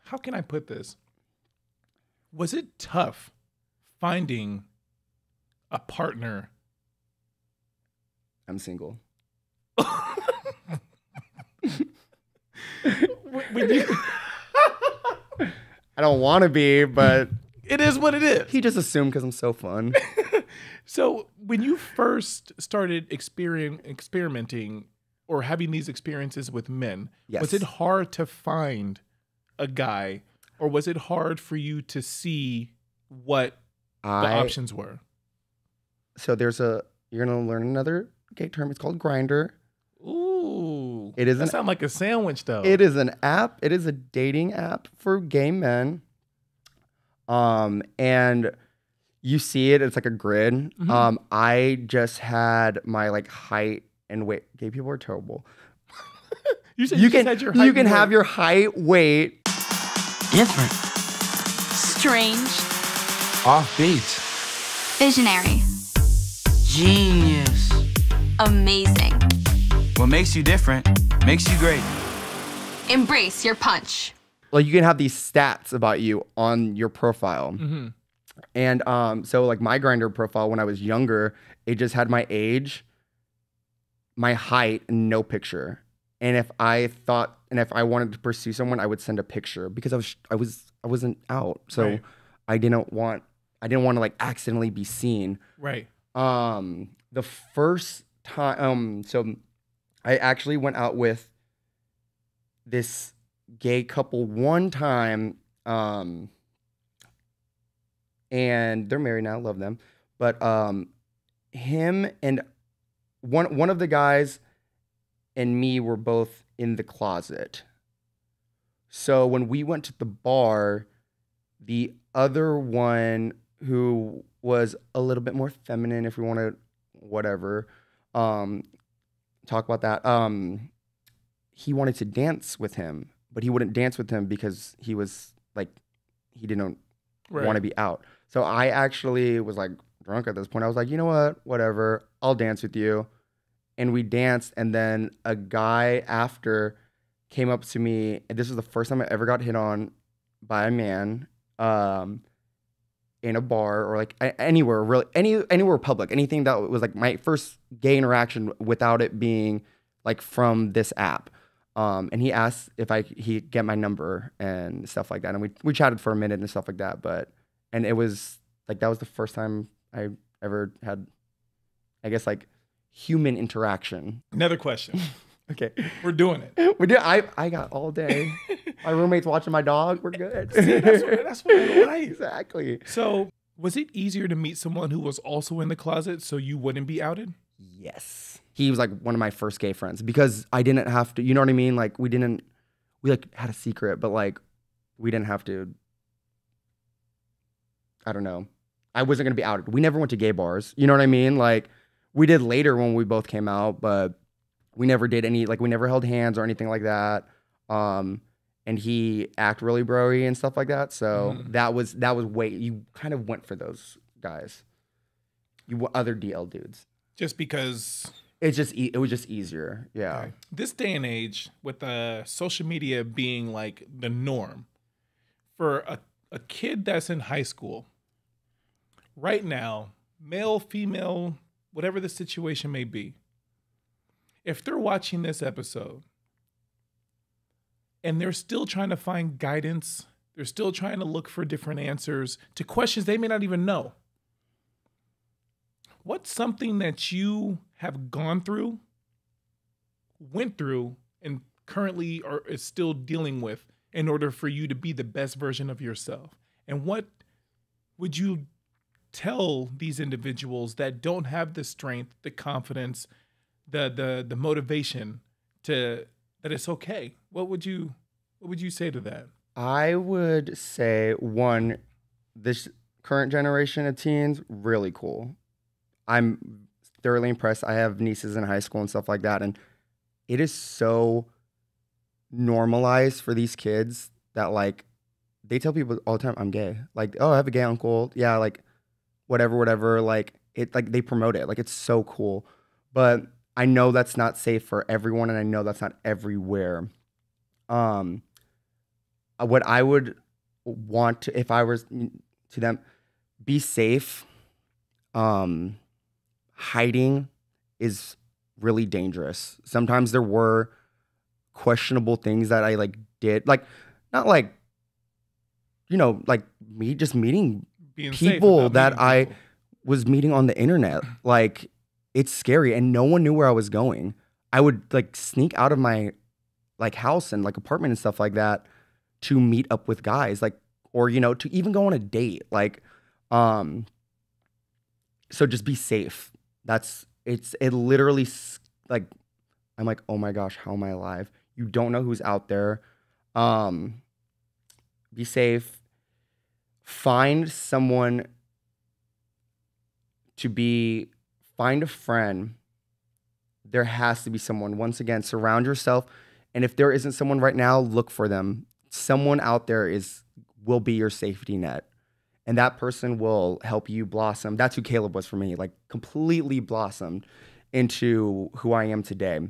How can I put this? Was it tough finding a partner? I'm single. When you... I don't want to be, but it is what it is. He just assumed because I'm so fun. So when you first started experimenting or having these experiences with men, yes. Was it hard to find a guy, or was it hard for you to see what the options were? So you're going to learn another gay term. It's called Grindr. Ooh. That sounds like a sandwich, though. It is an app. It is a dating app for gay men. And you see it. It's like a grid. Mm-hmm. I just had my like height and weight. Gay people are terrible. You said you had your height. You can have your height, weight. Different. Strange. Offbeat. Visionary. Genius. Amazing. What makes you different makes you great. Embrace your punch. Like you can have these stats about you on your profile. Mm-hmm. And so like my Grindr profile when I was younger, it just had my age, my height, and no picture. And if I wanted to pursue someone, I would send a picture because I wasn't out. So right. I didn't want to like accidentally be seen. Right. The first time, so I actually went out with this gay couple one time, and they're married now, love them. But him and one of the guys and me were both in the closet. So when we went to the bar, the other one, who was a little bit more feminine, if we want to, whatever, talk about that. He wanted to dance with him, but he wouldn't dance with him because he was like, he didn't want to be out. So I actually was like drunk at this point. I was like, you know what, whatever, I'll dance with you. And we danced, and then a guy after came up to me, and this was the first time I ever got hit on by a man, in a bar or like anywhere, really, anywhere public, anything that was like my first gay interaction without it being like from this app. And he asked if he'd get my number and stuff like that, and we chatted for a minute and stuff like that. And it was like, that was the first time I ever had, I guess, like human interaction. Another question. Okay, We're doing it. we did. I got all day. My roommate's watching my dog. We're good. See, that's what I like. Exactly. So, was it easier to meet someone who was also in the closet so you wouldn't be outed? Yes. He was like one of my first gay friends because I didn't have to, you know what I mean? Like we like had a secret, but like we didn't have to, I don't know. I wasn't going to be outed. We never went to gay bars. You know what I mean? Like we did later when we both came out, but we never did any, like we never held hands or anything like that. And he act really bro-y and stuff like that. So that was way, you kind of went for those guys. You other DL dudes. Just because it was just easier. Yeah. okay. This day and age, with social media being like the norm, for a kid that's in high school, right now, male, female, whatever the situation may be, if they're watching this episode and they're still trying to find guidance, they're still trying to look for different answers to questions they may not even know, what's something that you have gone through, went through, and currently is still dealing with in order for you to be the best version of yourself? And what would you tell these individuals that don't have the strength, the confidence, the motivation that it's okay? What would you say to that? I would say, one, this current generation of teens, really cool. I'm thoroughly impressed. I have nieces in high school and stuff like that, and it is so normalized for these kids that like they tell people all the time, I'm gay. Like, oh, I have a gay uncle. Yeah, like whatever. Like it, like they promote it. Like it's so cool. But I know that's not safe for everyone, and I know that's not everywhere. What I would want to, if I was to them, be safe. Hiding is really dangerous. Sometimes there were questionable things that I like did, like not like, you know, like me just meeting people that I was meeting on the internet. Like it's scary, and no one knew where I was going. I would like sneak out of my like house and like apartment and stuff like that to meet up with guys, like, or you know, to even go on a date. Like, so just be safe. It literally, like, I'm like, oh my gosh, how am I alive? You don't know who's out there. Be safe. Find someone find a friend. There has to be someone. Once again, surround yourself. And if there isn't someone right now, look for them. Someone out there will be your safety net. And that person will help you blossom. That's who Caleb was for me, like completely blossomed into who I am today.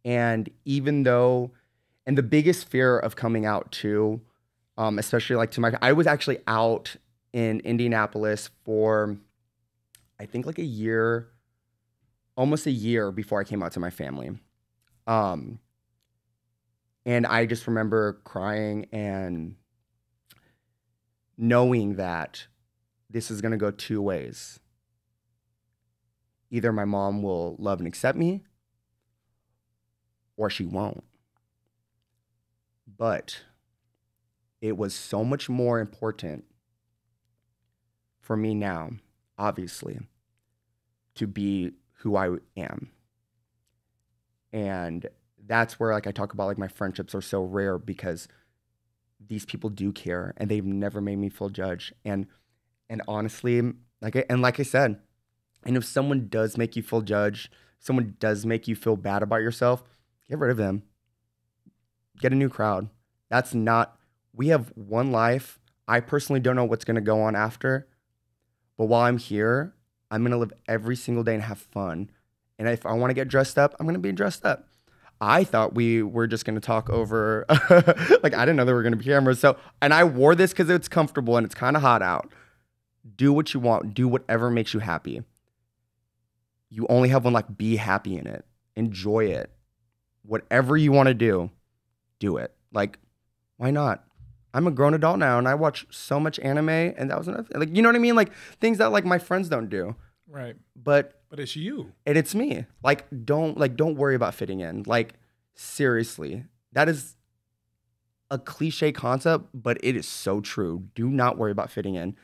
And even though, and the biggest fear of coming out too, especially like I was actually out in Indianapolis for, I think like almost a year before I came out to my family. And I just remember crying and knowing that this is going to go two ways. either my mom will love and accept me or she won't. But it was so much more important for me now, obviously, to be who I am. And that's where like I talk about like my friendships are so rare because these people do care and they've never made me feel judged. And honestly, like I said, and if someone does make you feel judged, someone does make you feel bad about yourself, get rid of them. Get a new crowd. We have one life. I personally don't know what's going to go on after. But while I'm here, I'm going to live every single day and have fun. And if I want to get dressed up, I'm going to be dressed up. I thought we were just going to talk over, like I didn't know there were going to be cameras. So, and I wore this because it's comfortable and it's kind of hot out. Do what you want. Do whatever makes you happy. You only have one life. Be happy in it. Enjoy it. Whatever you want to do it. Like, why not? I'm a grown adult now and I watch so much anime and that was enough. Like, you know what I mean? Like things that like my friends don't do. Right. But it's you. And it's me. Like, don't worry about fitting in. Like, seriously. That is a cliche concept, but it is so true. Do not worry about fitting in.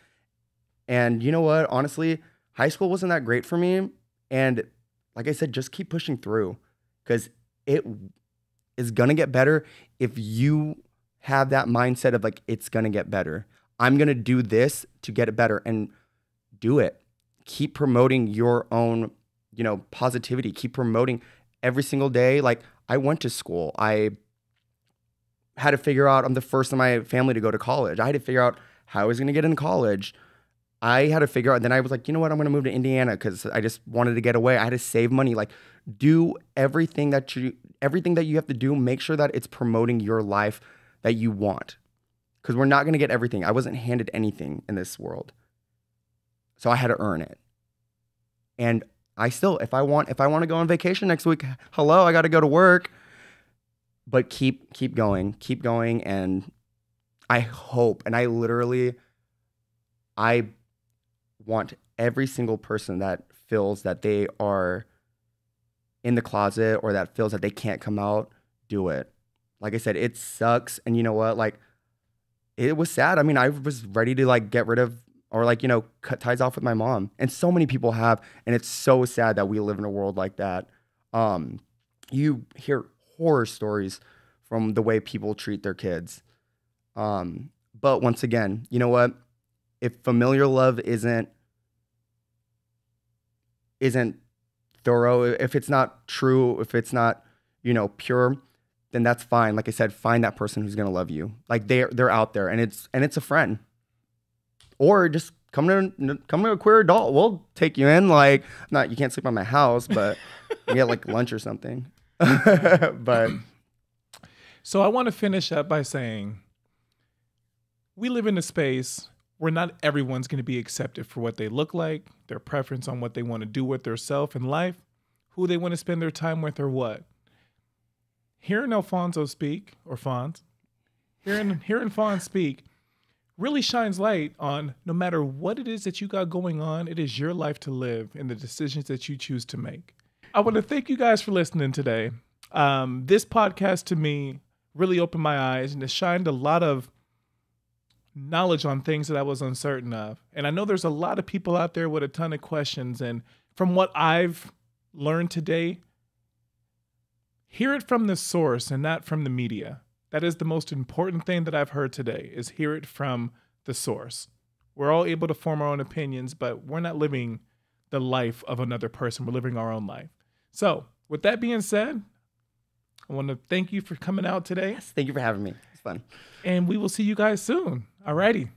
And you know what? Honestly, high school wasn't that great for me. And like I said, just keep pushing through because it is going to get better if you have that mindset of like, it's going to get better. I'm going to do this to get it better and do it. Keep promoting your own, positivity. Keep promoting every single day. Like I went to school. I had to figure out, I'm the first in my family to go to college. I had to figure out how I was going to get into college. I had to figure out, then I was like, you know what? I'm going to move to Indiana because I just wanted to get away. I had to save money. Like do everything that you have to do. Make sure that it's promoting your life that you want. Because we're not going to get everything. I wasn't handed anything in this world. So I had to earn it. And I still, if I want to go on vacation next week, hello, I got to go to work. But keep going. And I hope, and I want every single person that feels that they are in the closet or that feels that they can't come out, do it. Like I said, it sucks. And you know what? Like, it was sad. I mean, I was ready to like get rid of or like, cut ties off with my mom. And so many people have. And it's so sad that we live in a world like that. You hear horror stories from the way people treat their kids. But once again, you know what? If familial love isn't thorough, if it's not true, if it's not, pure, then that's fine. Like I said, find that person who's gonna love you. Like they're out there, and it's a friend, or just come to a queer adult. We'll take you in. Like, you can't sleep on my house, but you get like lunch or something. But so I want to finish up by saying, we live in a space where not everyone's going to be accepted for what they look like, their preference on what they want to do with their self in life, who they want to spend their time with, or what. Hearing Alfonzo speak, or Fonz, hearing Fonz speak really shines light on no matter what it is that you got going on, it is your life to live and the decisions that you choose to make. I want to thank you guys for listening today. This podcast to me really opened my eyes and it shined a lot of knowledge on things that I was uncertain of. And I know there's a lot of people out there with a ton of questions. And from what I've learned today, hear it from the source and not from the media. That is the most important thing that I've heard today, is hear it from the source. We're all able to form our own opinions, but we're not living the life of another person. We're living our own life. So with that being said, I want to thank you for coming out today. Yes, thank you for having me. It's fun. And we will see you guys soon. All righty.